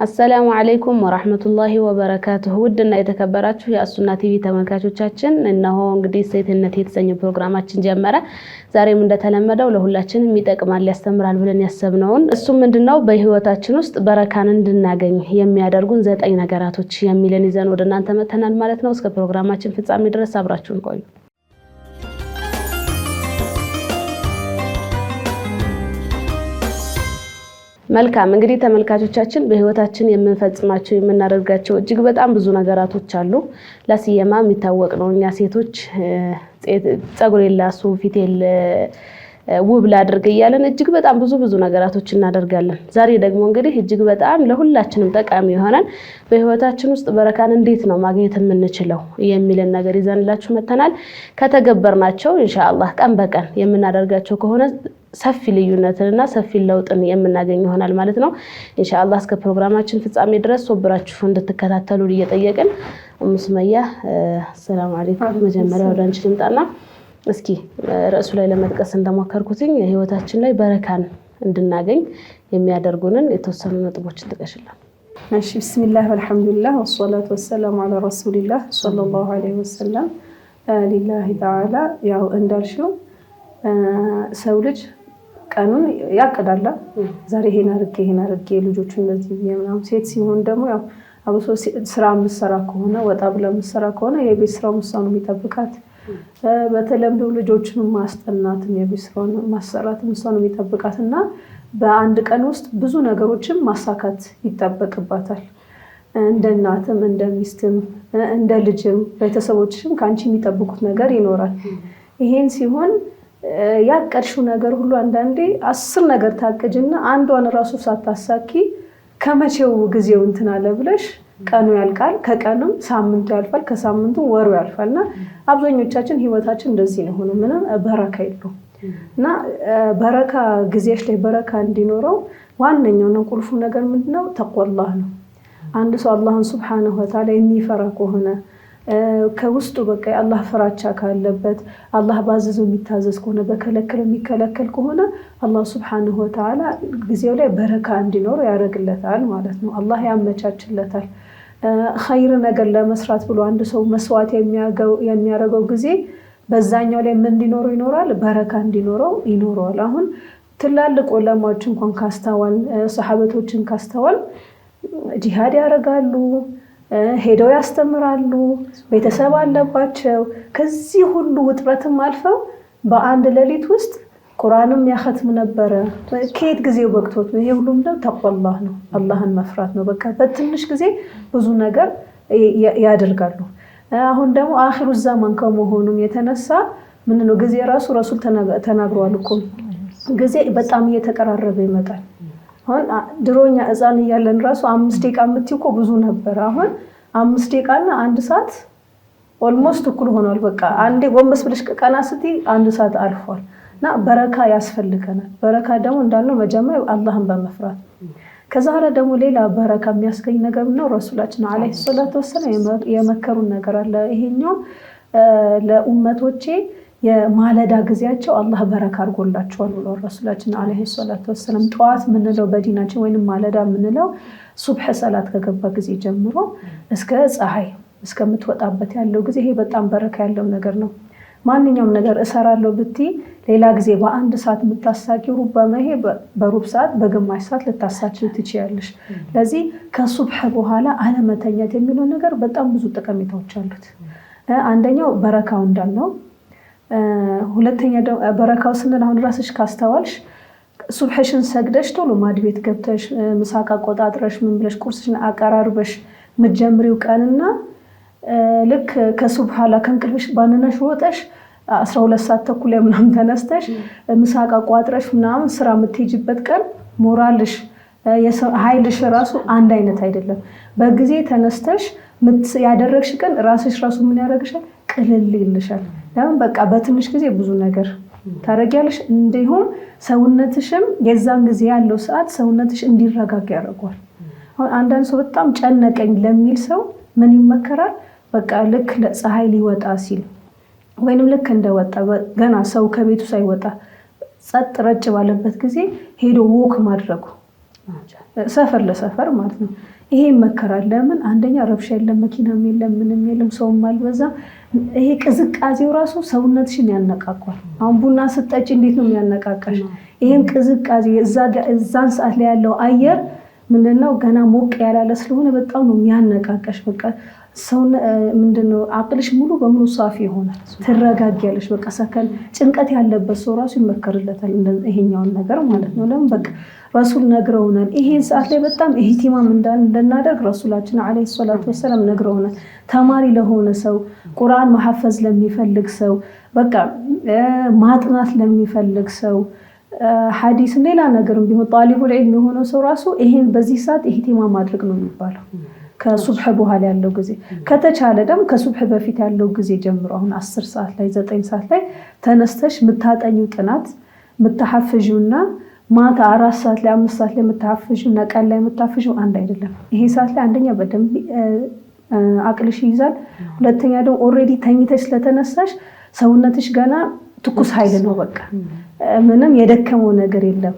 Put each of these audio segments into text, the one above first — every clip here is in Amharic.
السلام عليكم ورحمة الله وبركاته ودنا يتكبراتችሁ የአሱና ቲቪ ተመልካቾቻችን እነሆ እንግዲህ ሴትነት የተሰኘው ፕሮግራማችን ጀመረ ዛሬም እንደተለመደው ለሁላችንም የሚጠቅማል ያስተምራል ብለን ያሰብነውን እሱ ምንድነው በህይወታችን ውስጥ በረካን እንድናገኝ የሚያደርጉን 9 ነገራቶች የሚለን ይዘን ወደ እናንተ መተናል ማለት ነው እስከ ፕሮግራማችን ፍጻሜ ድረስ አብራችሁን ቆዩ መልካም እንግዲህ ተመልካቾቻችን በህይወታችን የምንፈጽማቸው የምናደርጋቸው እጅግ በጣም ብዙ ነገራቶች አሉ ለሲየማ የሚታወቅ ነው እኛ ሴቶች ጸጉር የላሱ ፊቴል ውብ ላድርግ ይያለን እጅግ በጣም ብዙ ነገራቶች እናደርጋለን ዛሬ ደግሞ እንግዲህ እጅግ በጣም ለሁላችንም ጠቃሚ ይሆናል በህይወታችን ውስጥ በረካን እንዴት ነው ማግኘት የምንችለው የሚልን ነገር ይዘንላችሁ መተናል ከተገበርናቸው ኢንሻአላህ ቀን በቀን የምናደርጋቸው ከሆነ ሰፊ ልዩነትና ሰፊ ለውጥን የምናገኝ ይሆናል ማለት ነው ኢንሻአላህ እስከ ፕሮግራማችን ፍጻሜ ድረስ ሶብራችሁ እንድትከታተሉ እየጠየቅን ሙስመያ ሰላም አለይኩም መጀመሪያ ወደ አንቺ ልምጣና እስኪ ራሱ ላይ ለመጥቀስ እንደሞከርኩትኝ ህይወታችን ላይ በረካን እንድናገኝ የሚያደርጉንን የተወሰኑ ነጥቦችን ተቀሽላል እሺ ቢስሚላህ ወልሐምዱሊላህ ወሰላቱ ወሰላሙ ዐላ ረሱሊላህ ሰለላሁ ዐለይሂ ወሰለም ሊላሂ ተዓላ ያው እንዳልሽው ሰው ልጅ ቀኑን ያቀዳላ ዛሬ ይሄን አርጌ ልጆቹን እንደዚህ የምናም ሴት ሲሆን ደግሞ ያው አብሶ ስራ መስራ ከሆነ ወጣ ብለ መስራ ከሆነ የቤት ስራው መስኑ የሚጠብቃት በተለምዶ ልጆቹን ማስጠናት የቤት ስራውን ማሰራት መስኑ የሚጠብቃትና በአንድ ቀን ውስጥ ብዙ ነገሮችን ማሳካት ይጠበቅባታል እንደ እናትም እንደ ሚስትም እንደ ልጅም ቤተሰቦችም ካንቺ የሚጠብቁት ነገር ይኖራል ይሄን ሲሆን ያቀርሹ ነገር ሁሉ አንዳንዴ 10 ነገር ታቀጅና አንዷን ራሱ ሳታሳኪ ከመቼው ጊዜው እንትና ለብለሽ ቀኑ ያልቃል ከቀኑም ሳምንቱ ያልፋል ከሳምንቱ ወሩ ያልፋልና አብዛኞቻችን ህይወታችን እንደዚህ ነው ሆኖ ምንም በረካ የለውም እና በረካ ጊዜሽ ላይ በረካ እንዲኖረው ዋንኛው ነው ቁልፉ ነገር ምንድነው ተቅዋላህ ነው አንድ ሰው አላህን Subhanahu Wa Ta'ala የሚፈራ ከሆነ ከውስጡ በቃ አላህ ፍራቻ ካለበት አላህ ባዘዘው የሚታዘዝ ከሆነ በከለከለው የሚከለከል ከሆነ አላህ Subhanahu Wa Ta'ala ጊዜው ላይ በረካ እንዲኖር ያረግለታል ማለት ነው አላህ ያመቻችለታል ኸይር ነገር ለመስራት ብሎ አንድ ሰው መስዋዕት የሚያረጋው ጊዜ በዛኛው ላይ ምን እንዲኖር ይኖራል በረካ እንዲኖረው ይኖራል አሁን ትላልቅ ዑለማዎች እንኳን ካስተዋል ሰሃበቶችን ካስተዋል ጂሃድ ያረጋሉ ሄደው ያስተምራሉ ቤተሰብ አለባቸው ከዚህ ሁሉ ውጥረትም አልፈው በአንድ ሌሊት ውስጥ ቁርአንም ያختም ነበር ከየት ጊዜው ወቅቶት ይሄ ሁሉም ነው ተቅዋላህ ነው አላህን መፍራት ነው በቃ በትንሽ ጊዜ ብዙ ነገር ያደርጋሉ አሁን ደግሞ አኺሩ ዘመን ከመሆኑም የተነሳ ምን ነው ጊዜ ራሱ ረሱል ተናግሯል እኮ ጊዜ በጣም እየተቀራረበ ይመጣል አሁን ድሮኛ እዛን ያለን ራሱ 5 ደቂቃ ምትይኮ ብዙ ነበር አሁን 5 ደቂቃና 1 ሰዓት ኦልሞስት እኩል ሆኗል በቃ አንዴ ጎንበስ ብለሽ ቀና ስቲ 1 ሰዓት አልፏልና በረካ ያስፈልገናል በረካ ደግሞ እንዳልነው መጀመሪያ አላህን በመፍራት ከዛ ኋላ ደግሞ ሌላ በረካ የሚያስገኝ ነገር ነው ረሱላችን አለይሂ ሰላቱ ወሰለም የመከሩን ነገር አለ ይሄኛው ለኡመቶቼ የማለዳ ጊዜያቸው አላህ በረካ አርጎላቸዋል ብሎ ረሱላችን አለይሂ ሰላቱ ወሰለም ጧት ምንለው በዲናችን ወይንም ማለዳ ምንለው ሱብህ ሰላት ከገባ ጊዜ ጀምሮ እስከ ፀሐይ እስከምትወጣበት ያለው ጊዜ ይሄ በጣም በረካ ያለው ነገር ነው ማንኛውም ነገር እሰራለሁ ብቲ ሌላ ጊዜ በአንድ ሰዓት የምታሳቂው ሩባማ ይሄ በሩብ ሰዓት በግማሽ ሰዓት ልታሳቂው ትችያለሽ ለዚህ ከሱብህ በኋላ አለመተኛት የሚለው ነገር በጣም ብዙ ጠቀሜታዎች አሉት አንደኛው በረካው እንዳልነው ሁለተኛ በረካው ስንል አሁን ራስሽ ካስተዋልሽ ሱብህሽን ሰግደሽ ቶሎ ማድቤት ገብተሽ ምሳቃ ቆጣጥረሽ ምን ብለሽ ቁርስሽን አቀራርበሽ መጀመሪያው ቀንና ልክ ከሱብሃላ ከንቅልብሽ ባንነሽ ወጣሽ 12 ሰዓት ተኩል ምናምን ተነስተሽ ምሳቃ ቋጥረሽ ምናምን ስራ የምትሄጂበት ቀን ሞራልሽ ኃይልሽ ራሱ አንድ አይነት አይደለም በጊዜ ተነስተሽ ያደረግሽ ቀን ራስሽ ራሱ ምን ያረጋሻል ቅልል ይልሻል ለምን በቃ በትንሽ ጊዜ ብዙ ነገር ታረጋለሽ እንዲሁም ሰውነትሽም የዛን ጊዜ ያለው ሰዓት ሰውነትሽ እንዲረጋጋ ያደርጋል አሁን አንዳንድ ሰው በጣም ጨነቀኝ ለሚል ሰው ምን ይመከራል በቃ ልክ ለፀሐይ ሊወጣ ሲል ወይንም ልክ እንደወጣ ገና ሰው ከቤቱ ሳይወጣ ጸጥ ረጭ ባለበት ጊዜ ሄዶ ወክ ማድረጉ ሰፈር ለሰፈር ማለት ነው። ይሄ ይመከራል። ለምን አንደኛ ረብሻ የለም፣ መኪናም የለም፣ ምንም የለም፣ ሰውም አልበዛ። ይሄ ቅዝቃዜው ራሱ ሰውነትሽን ያነቃቋል። አሁን ቡና ስጠጪ እንዴት ነው የሚያነቃቃሽ? ይሄን ቅዝቃዜ እዛን ሰዓት ላይ ያለው አየር ምንድነው ገና ሞቅ ያላለ ስለሆነ በጣም ነው የሚያነቃቃሽ። በቃ ሰው ምንድነው አቅልሽ ሙሉ በሙሉ ሳፊ ይሆናል፣ ትረጋጊያለሽ። በቃ ሰከን ጭንቀት ያለበት ሰው ራሱ ይመከርለታል ይሄኛውን ነገር ማለት ነው። ለምን በቃ ረሱል ነግረውናል። ይሄን ሰዓት ላይ በጣም ኢህቲማም እንድናደርግ ረሱላችን አለይሂ ሰላቱ ወሰለም ነግረውናል። ተማሪ ለሆነ ሰው፣ ቁርአን መሐፈዝ ለሚፈልግ ሰው፣ በቃ ማጥናት ለሚፈልግ ሰው፣ ሐዲስ ሌላ ነገርም ቢሆን ጣሊቡል ዒልም የሆነው ሰው ራሱ ይሄን በዚህ ሰዓት ኢህቲማም ማድረግ ነው የሚባለው። ከሱብህ በኋላ ያለው ጊዜ ከተቻለ ደግሞ ከሱብህ በፊት ያለው ጊዜ ጀምሮ አሁን 10 ሰዓት ላይ 9 ሰዓት ላይ ተነስተሽ የምታጠኚው ጥናት የምታሐፍዥውና ማታ 4 ሰዓት ላይ 5 ሰዓት ላይ የምታሐፍዥውና ቀን ላይ የምታሐፍዥው አንድ አይደለም። ይሄ ሰዓት ላይ አንደኛ በደንብ አቅልሽ ይይዛል። ሁለተኛ ደግሞ ኦልሬዲ ተኝተሽ ስለተነሳሽ ሰውነትሽ ገና ትኩስ ኃይል ነው። በቃ ምንም የደከመው ነገር የለም።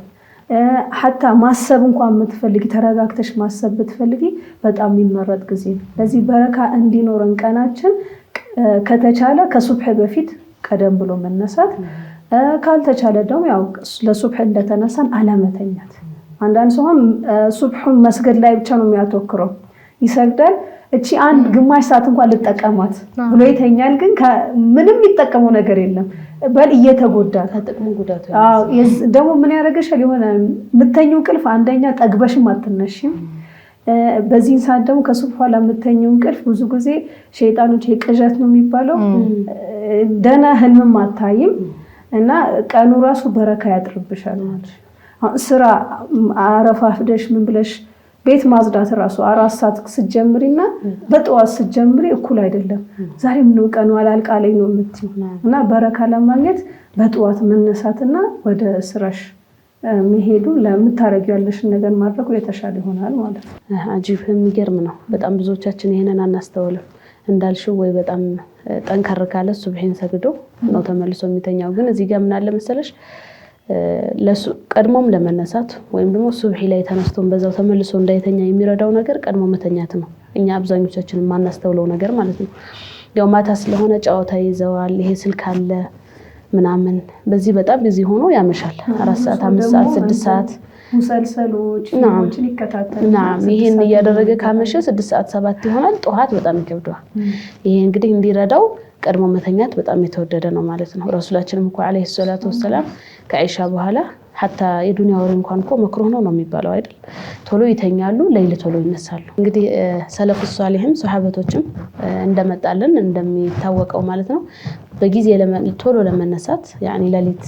ሐታ ማሰብ እንኳን የምትፈልጊ ተረጋግተሽ ማሰብ ብትፈልጊ በጣም የሚመረጥ ጊዜ ነው። ለዚህ በረካ እንዲኖረን ቀናችን ከተቻለ ከሱብህ በፊት ቀደም ብሎ መነሳት፣ ካልተቻለ ደግሞ ያው ለሱብህ እንደተነሳን አለመተኛት። አንዳንድ ሰው ሱብሁን መስገድ ላይ ብቻ ነው የሚያተኩረው፣ ይሰግዳል። እቺ አንድ ግማሽ ሰዓት እንኳን ልጠቀማት ብሎ ይተኛል። ግን ምንም የሚጠቀመው ነገር የለም። በል እየተጎዳ ከጥቅሙ ጉዳቱ ደግሞ ምን ያደርግሻል? የሆነ የምተኘው እንቅልፍ አንደኛ ጠግበሽም አትነሽም። በዚህ ሰዓት ደግሞ ከሱብህ በኋላ የምተኘው እንቅልፍ ብዙ ጊዜ ሸይጣኖች የቅዠት ነው የሚባለው፣ ደህና ህልምም አታይም እና ቀኑ ራሱ በረካ ያጥርብሻል ማለት ነው። ስራ አረፋፍደሽ ምን ብለሽ ቤት ማጽዳት ራሱ 4 ሰዓት ስትጀምሪና በጠዋት ስትጀምሪ እኩል አይደለም። ዛሬ ምን ቀኑ አላልቃለኝ ነው የምትይው እና በረካ ለማግኘት በጠዋት መነሳትና ወደ ስራሽ መሄዱ ለምታረጊው ያለሽን ነገር ማድረጉ የተሻለ ይሆናል ማለት ነው። አጂብ የሚገርም ነው። በጣም ብዙዎቻችን ይሄንን አናስተውልም። እንዳልሽው ወይ በጣም ጠንከር ካለ ሱብሂን ሰግዶ ነው ተመልሶ የሚተኛው። ግን እዚህ ጋር ምን አለ መሰለሽ ቀድሞም ለመነሳት ወይም ደግሞ ሱብሂ ላይ ተነስቶን በዛው ተመልሶ እንዳይተኛ የሚረዳው ነገር ቀድሞ መተኛት ነው። እኛ አብዛኞቻችን ማናስተውለው ነገር ማለት ነው። ያው ማታ ስለሆነ ጨዋታ ይዘዋል፣ ይሄ ስልክ አለ ምናምን፣ በዚህ በጣም ቢዚ ሆኖ ያመሻል። 4 ሰዓት 5 ሰዓት 6 ሰዓት ሙሰልሰሎች ፊልሞችን ይከታተላል። ይሄን እያደረገ ካመሸ 6 ሰዓት 7 ይሆናል። ጠዋት በጣም ይከብደዋል። ይሄ እንግዲህ እንዲረዳው ቀድሞ መተኛት በጣም የተወደደ ነው ማለት ነው። ረሱላችንም እኮ አለይሂ ሰላቱ ወሰላም ከአይሻ በኋላ ሐታ የዱንያ ወሬ እንኳን እኮ መክሩህ ነው የሚባለው አይደል? ቶሎ ይተኛሉ፣ ለይል ቶሎ ይነሳሉ። እንግዲህ ሰለፉ ሷሊህም ሱሐበቶችም እንደመጣልን እንደሚታወቀው ማለት ነው በጊዜ ቶሎ ለመነሳት ያኒ ለሊት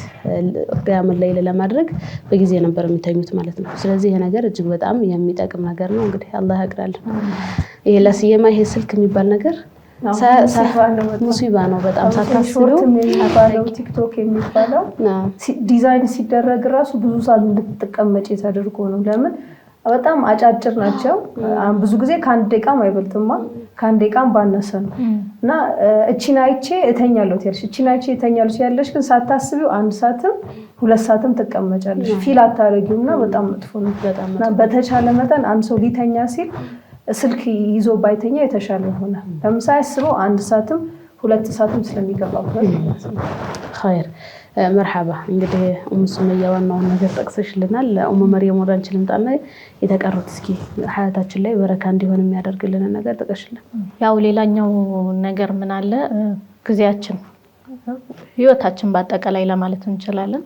ቂያም ለይል ለማድረግ በጊዜ ነበር የሚተኙት ማለት ነው። ስለዚህ ይሄ ነገር እጅግ በጣም የሚጠቅም ነገር ነው። እንግዲህ አላህ ያቅራልን። ይሄ ለሲየማ ይሄ ስልክ የሚባል ነገር ሙሲባ ነው በጣም ሳታስበው። ቲክቶክ የሚባለው ዲዛይን ሲደረግ ራሱ ብዙ ሰዓት እንድትቀመጪ ተደርጎ ነው። ለምን በጣም አጫጭር ናቸው። ብዙ ጊዜ ከአንድ ደቂቃም አይበልጥማ፣ ከአንድ ደቂቃም ባነሰ ነው እና እቺን አይቼ እተኛለሁ ትያለሽ። እቺን አይቼ እተኛለሁ ሲያለሽ ግን ሳታስቢው 1 ሰዓትም 2 ሰዓትም ትቀመጫለሽ። ፊል አታረጊውም እና በጣም መጥፎ ነው። እና በተቻለ መጠን አንድ ሰው ሊተኛ ሲል ስልክ ይዞ ባይተኛ የተሻለ ይሆናል። ለምሳሌ አስበው 1 ሰዓትም 2 ሰዓትም ስለሚገባበት ኸይር። መርሐባ። እንግዲህ ሱመያ ዋናውን ነገር ጠቅሰሽልናል። መርየም ወደ አንቺ ልምጣና የተቀሩት እስኪ ሀያታችን ላይ በረካ እንዲሆን የሚያደርግልን ነገር ጠቅሽልን። ያው ሌላኛው ነገር ምን አለ ጊዜያችን ህይወታችን በአጠቃላይ ለማለት እንችላለን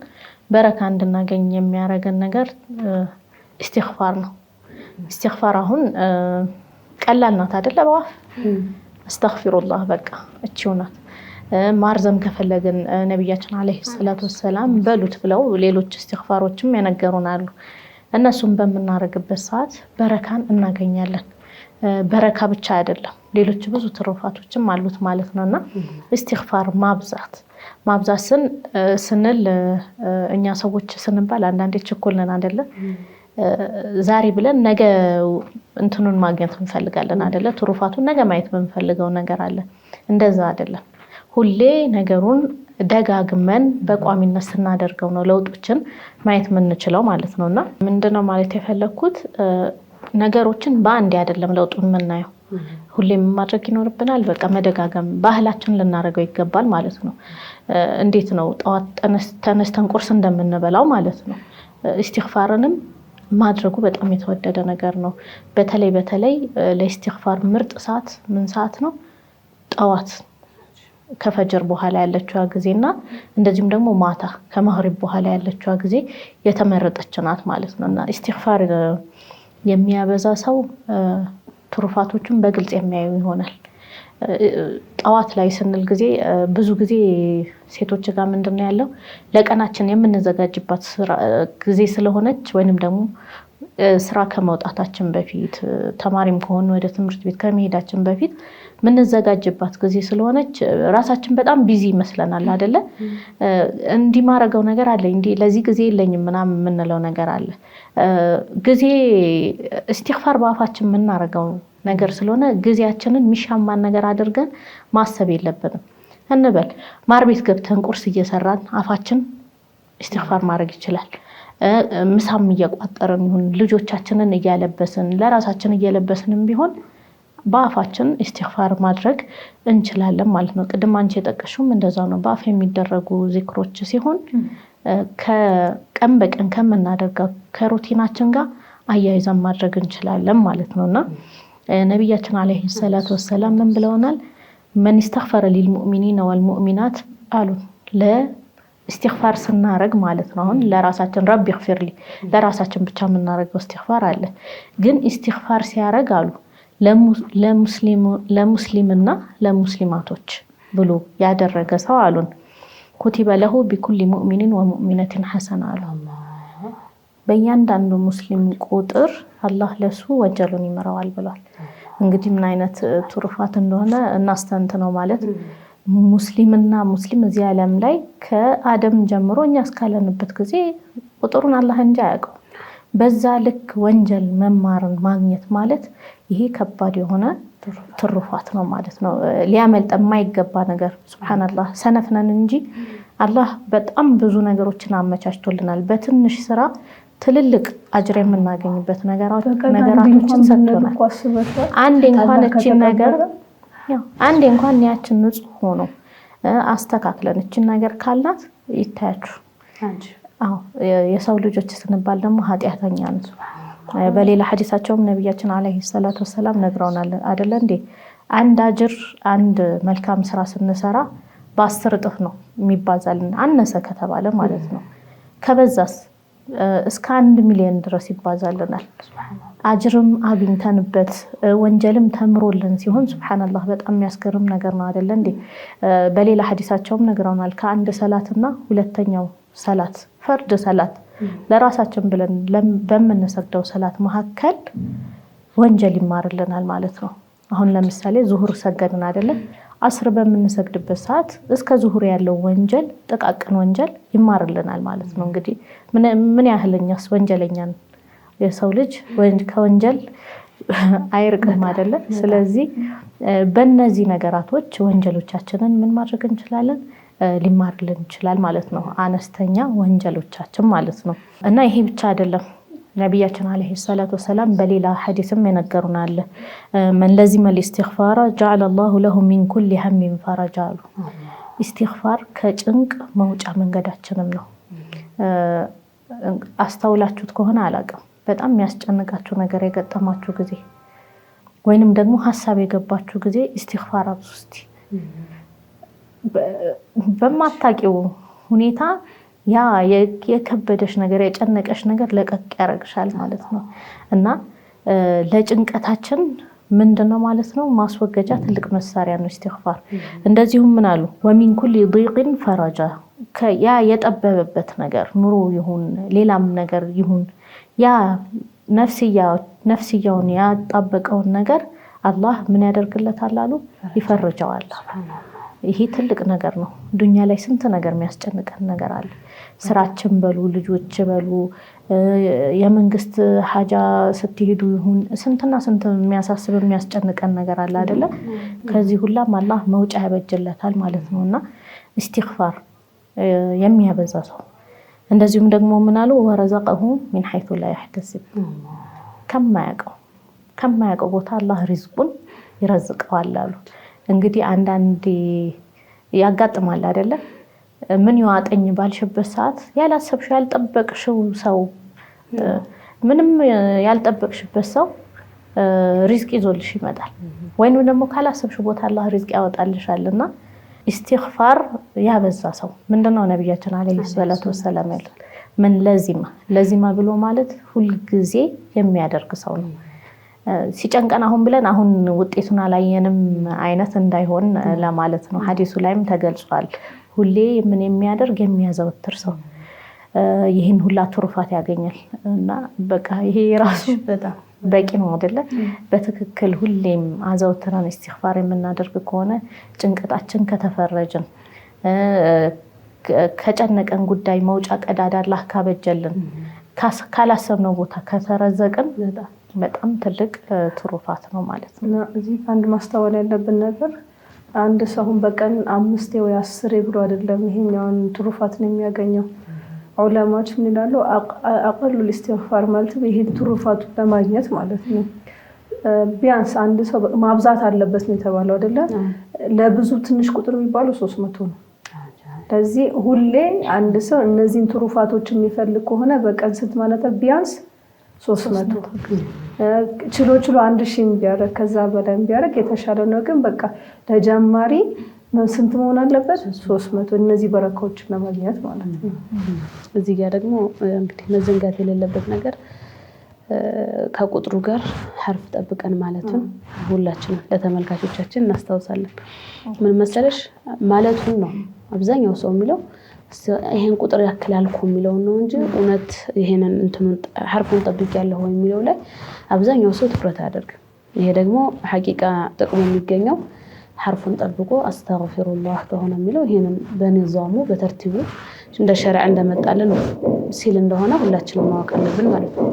በረካ እንድናገኝ የሚያደርገን ነገር ኢስቲግፋር ነው። ኢስቲግፋር አሁን ቀላል ናት አይደለ? በዋፍ አስተግፊሩላህ በቃ እቺው ናት። ማርዘም ከፈለግን ነብያችን አለይሂ ሰላቱ ወሰላም በሉት ብለው ሌሎች ኢስቲግፋሮችም ያነገሩናሉ። እነሱም በመናረግበት ሰዓት በረካን እናገኛለን። በረካ ብቻ አይደለም ሌሎች ብዙ ትሩፋቶችም አሉት ማለት ነውና ኢስቲግፋር ማብዛት ስንል እኛ ሰዎች ስንባል አንዳንዴ ችኩል ነን አይደለ? ዛሬ ብለን ነገ እንትኑን ማግኘት እንፈልጋለን አይደለ? ትሩፋቱን ነገ ማየት የምንፈልገው ነገር አለ። እንደዛ አይደለም። ሁሌ ነገሩን ደጋግመን በቋሚነት ስናደርገው ነው ለውጦችን ማየት የምንችለው ማለት ነውና ምንድነው ማለት የፈለኩት ነገሮችን በአንድ አይደለም ለውጡን የምናየው ሁሌም ማድረግ ይኖርብናል በቃ መደጋገም ባህላችን ልናደርገው ይገባል ማለት ነው እንዴት ነው ጧት ተነስተን ቁርስ እንደምንበላው ማለት ነው ኢስቲግፋርንም ማድረጉ በጣም የተወደደ ነገር ነው በተለይ ለኢስቲግፋር ምርጥ ሰዓት ምን ሰዓት ነው ጧት ከፈጅር በኋላ ያለችው ጊዜና እንደዚህም ደግሞ ማታ ከመግሪብ በኋላ ያለችው ጊዜ የተመረጠች ናት ማለት ነውና ኢስቲግፋር የሚያበዛ ሰው ትሩፋቶችን በግልጽ የሚያዩ ይሆናል ጧት ላይ ስንል ጊዜ ብዙ ጊዜ ሴቶች ጋር ምንድነው ያለው ለቀናችን የምንዘጋጅባት ጊዜ ስለሆነች ወይንም ደግሞ ስራ ከመውጣታችን በፊት ተማሪም ከሆነ ወደ ትምህርት ቤት ከመሄዳችን በፊት ምንዘጋጅባት ጊዜ ስለሆነች ራሳችን በጣም ቢዚ ይመስለናል አይደለ እንዲማረገው ነገር አለ እንዴ ለዚህ ጊዜ የለኝም ምናምን ምንለው ነገር አለ ጊዜ ኢስቲግፋር ባፋችን ምናረገው ነገር ስለሆነ ጊዜያችንን ሚሻማን ነገር አድርገን ማሰብ የለብንም እንበል ማር ቤት ገብተን ቁርስ እየሰራን አፋችን ኢስቲግፋር ማድረግ ይችላል ምሳም እየቋጠረን ይሁን ልጆቻችንን እያለበስን ለራሳችን እየለበስንም ቢሆን በአፋችን ኢስቲግፋር ማድረግ እንችላለን ማለት ነው ቅድም አንቺ የጠቀሽውም እንደዛው ነው በአፍ የሚደረጉ ዚክሮች ሲሆን ከቀን በቀን ከምናደርገው ከሩቲናችን ጋር አያይዘን ማድረግ እንችላለን ማለት ነውና ነብያችን አለይሂ ሰላቱ ወሰለም ምን ብለውናል من استغفر للمؤمنين والمؤمنات قالوا لا استغفار ስናረግ ማለት ነው አሁን ለራሳችን ረቢ ይغفرሊ ለራሳችን ብቻ ምናረገው استغفار አለ ግን استغفار ሲያረግ አሉ ለሙስሊምና ለሙስሊማቶች ብሎ ያደረገ ሰው አሉን كتب له بكل مؤمن ومؤمنة حسنة በእያንዳንዱ ሙስሊም ቁጥር አላህ ለሱ ወንጀሉን ይመራዋል ብሏል እንግዲህ ምን አይነት ትሩፋት እንደሆነ እናስተንተነው ማለት ሙስሊምና ሙስሊም እዚህ ዓለም ላይ ከአደም ጀምሮ እኛ እስካለንበት ጊዜ ቁጥሩን አላህ እንጂ ያውቀው በዛ ልክ ወንጀል መማርን ማግኘት ማለት ይሄ ከባድ የሆነ ትሩፋት ነው ማለት ነው ሊያመልጥ የማይገባ ነገር ሱብሃንአላህ ሰነፍነን እንጂ አላህ በጣም ብዙ ነገሮችን አመቻችቶልናል በትንሽ ስራ ትልልቅ አጅር የምናገኝበት ነገራቶችን ሰጥቶናል አንዴ እንኳን ያችን ንጹህ ሆኖ አስተካክለን እቺን ነገር ካላት ይታያችሁ የሰው ልጆች ስንባል ደግሞ ኃጢያተኛ ነን በሌላ ሐዲሳቸውም ነብያችን አለይሂ ሰላቱ ወሰለም ነግረውናል አይደለ እንዴ አንድ አጅር አንድ መልካም ስራ ስንሰራ በ10 እጥፍ ነው የሚባዛልን አነሰ ከተባለ ማለት ነው ከበዛስ እስከ 1 ሚሊዮን ድረስ ይባዛልናል አጅርም አግኝተንበት ወንጀልም ተምሮልን ሲሆን ሱብሃንአላህ በጣም የሚያስገርም ነገር ነው አይደለ እንዴ በሌላ ሐዲሳቸውም ነግረውናል ከአንድ ሰላትና ሁለተኛው ሰላት ፈርድ ሰላት ለራሳችን ብለን በመነሰግደው ሰላት መሐከል ወንጀል ይማርልናል ማለት ነው አሁን ለምሳሌ ዙሁር ሰገድን አይደለ አስር በመነሰግድበት ሰዓት እስከ ዙሁር ያለው ወንጀል ጥቃቅን ወንጀል ይማርልናል ማለት ነው እንግዲህ ምን ያህልኛስ ወንጀለኛን የሰው ልጅ ከወንጀል አይርቅም አይደለ ስለዚህ በእነዚህ ነገራቶች ወንጀሎቻችንን ምን ማድረግ እንችላለን ሊማርልን ይችላል ማለት ነው አነስተኛ ወንጀሎቻችን ማለት ነው እና ይሄ ብቻ አይደለም ነብያችን አለይሂ ሰላቱ ወሰለም በሌላ ሐዲስም የነገሩናል من لزم الاستغفار جعل الله له من كل هم فرجا استغفار ከጭንቅ መውጫ መንገዳችንም ነው አስተውላችሁት ከሆነ አላቀም በጣም የሚያስጨንቃችሁ ነገር የገጠማችሁ ጊዜ ወይንም ደግሞ ሐሳብ የገባችሁ ጊዜ استغفار አብዙስቲ በማታቂው ሁኔታ ያ የከበደሽ ነገር የጨነቀሽ ነገር ለቀቅ ያረግሻል ማለት ነው እና ለጭንቀታችን ምንድነው ማለት ነው ማስወገጃ ትልቅ መሳሪያ ነው استغفار እንደዚሁም ምን አሉ ومن كل ضيق فرجا ያ የጠበበበት ነገር ኑሮ ይሁን ሌላም ነገር ይሁን ያ ነፍስያውን ያጣበቀውን ነገር አላህ ምን ያደርግለታል አሉ ይፈርጃዋል ይሄ ትልቅ ነገር ነው። ዱንያ ላይ ስንት ነገር የሚያስጨንቀን ነገር አለ። ስራችን በሉ ልጆች በሉ የመንግስት ሀጃ ስትሄዱ ይሁን ስንትና ስንት የሚያሳስብ የሚያስጨንቀን ነገር አለ አይደለ? ከዚህ ሁላም አላህ መውጫ ያበጅለታል ማለት ነውና ኢስቲግፋር የሚያበዛ ሰው እንደዚሁም ደግሞ ምን አሉ ወረዘቀሁ ሚን ሐይቱ ላ ይህተሲብ ከማያውቀው ቦታ አላህ ሪዝቁን ይረዝቀዋል አሉ። እንግዲህ አንዳንዴ ያጋጥማል አይደለ? ምን ይዋጠኝ ባልሽበት ሰዓት ያላሰብሽው ያልጠበቅሽው ሰው ምንም ያልጠበቅሽበት ሰው ሪዝቅ ይዞልሽ ይመጣል። ወይንም ደግሞ ካላሰብሽው ቦታ አላህ ሪዝቅ ያወጣልሻልና ኢስቲግፋር ያበዛ ሰው ምንድነው ነብያችን አለይሂ ሰላቱ ወሰለም ያሉት ምን ለዚማ ብሎ ማለት ሁሉ ጊዜ የሚያደርግ ሰው ነው። ሲጨንቀን አሁን ብለን አሁን ውጤቱን አላየንም አይነት እንዳይሆን ለማለት ነው። ሐዲሱ ላይም ተገልጿል። ሁሌ ምን የሚያደርግ የሚያዘወትር ሰው ይሄን ሁላ ትሩፋት ያገኛል እና በቃ ይሄ ራሱ በጣም በቂ ነው አይደለ? በትክክል ሁሌም አዘውትረን ኢስቲግፋር የምናደርግ ከሆነ ጭንቀታችን ከተፈረጀን ከጨነቀን ጉዳይ መውጫ ቀዳዳ አላህ ካበጀልን ካላሰብነው ቦታ ከተረዘቅን በጣም ትልቅ ትሩፋት ነው ማለት ነው። እዚህ አንድ ማስተዋል ያለብን ነገር አንድ ሰው በቀን 5 ወይ 10 ብሎ አይደለም ይሄኛውን ትሩፋትን የሚያገኘው። ዑለማዎች ምን ይላሉ? አቀሉ ኢስቲግፋር ማለት ይሄ ትሩፋቱ ለማግኘት ማለት ነው ቢያንስ አንድ ሰው ማብዛት አለበት ነው የተባለው አይደለ? ለብዙ ትንሽ ቁጥር የሚባለው 300 ነው። ስለዚህ ሁሌ አንድ ሰው እነዚህን ትሩፋቶች የሚፈልግ ከሆነ በቀን ስንት ማለት ቢያንስ 300 ችሎ 1000 ቢያረግ ከዛ በላይ ቢያረግ የተሻለ ነው። ግን በቃ ለጀማሪ ስንት መሆን አለበት? 300 እነዚህ በረካዎችን ለማግኘት ማለት ነው። እዚህ ጋር ደግሞ እንግዲህ መዘንጋት የሌለበት ነገር ከቁጥሩ ጋር ሐርፍ ጠብቀን ማለቱን ሁላችንም ለተመልካቾቻችን እናስታውሳለን። ምን መሰለሽ ማለቱን ነው አብዛኛው ሰው የሚለው ይሄን ቁጥር ያክላልኩ የሚለው ነው እንጂ እውነት ይሄንን እንትኑን ሐርፉን ጠብቂያለሁ ወይ የሚለው ላይ አብዛኛው ሰው ትኩረት አያደርግም። ይሄ ደግሞ ሐቂቃ ጥቅሙ የሚገኘው ሐርፉን ጠብቆ አስተግፊሩላህ ከሆነ የሚለው ይሄንን በንዛሙ በተርቲቡ እንደ ሸሪዓ እንደመጣልን ሲል እንደሆነ ሁላችንም ማወቅ አለብን ማለት ነው።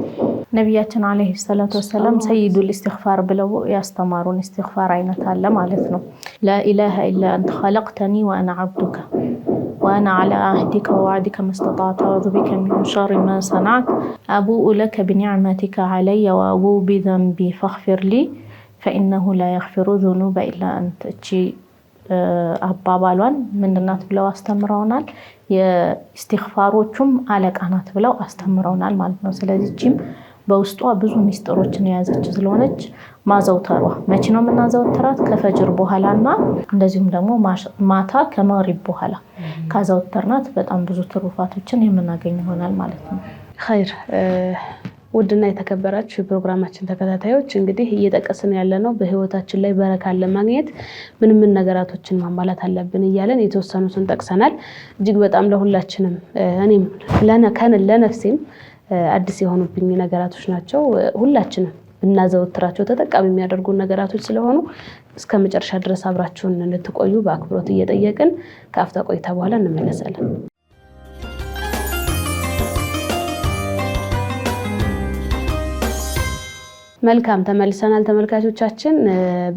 ነብያችን አለይሂ ሰላቱ ወሰለም ሰይዱል ኢስቲግፋር ብለው ያስተማሩን ኢስቲግፋር አይነት አለ ማለት ነው። ላኢላሃ ኢላ አንተ ኸለቅተኒ ወአና ዐብዱከ وأنا على عهدك ووعدك ما استطعت أعوذ بك من شر ما صنعت أبوء لك بنعمتك علي وأبوء بذنبي فاغفر لي فإنه لا يغفر الذنوب إلا أنت አባባሏን ምንድናት ብለው አስተምረውናል። የኢስቲግፋሮቹም አለቃ ናት ብለው አስተምረውናል ማለት ነው። ስለዚህ ጂም በውስጧ ብዙ ሚስጥሮችን የያዘች ስለሆነች ማዘውተሯ መቼ ነው የምናዘውተራት? ከፈጅር በኋላና እንደዚሁም ደግሞ ማታ ከመግሪብ በኋላ ካዘውተርናት በጣም ብዙ ትሩፋቶችን የምናገኝ ይሆናል ማለት ነው። ኸይር ውድና የተከበራችሁ የፕሮግራማችን ተከታታዮች እንግዲህ እየጠቀስን ያለነው በህይወታችን ላይ በረካን ለማግኘት ምን ነገራቶችን ማሟላት አለብን እያለን የተወሰኑትን ጠቅሰናል። እጅግ በጣም ለሁላችንም እኔም ለነፍሴም አዲስ የሆኑብኝ ነገራቶች ናቸው። ሁላችንም እናዘወትራቸው ተጠቃሚ የሚያደርጉ ነገራቶች ስለሆኑ እስከ መጨረሻ ድረስ አብራችሁን እንድትቆዩ በአክብሮት እየጠየቅን ከአፍታ ቆይታ በኋላ እንመለሳለን። መልካም ተመልሰናል ተመልካቾቻችን።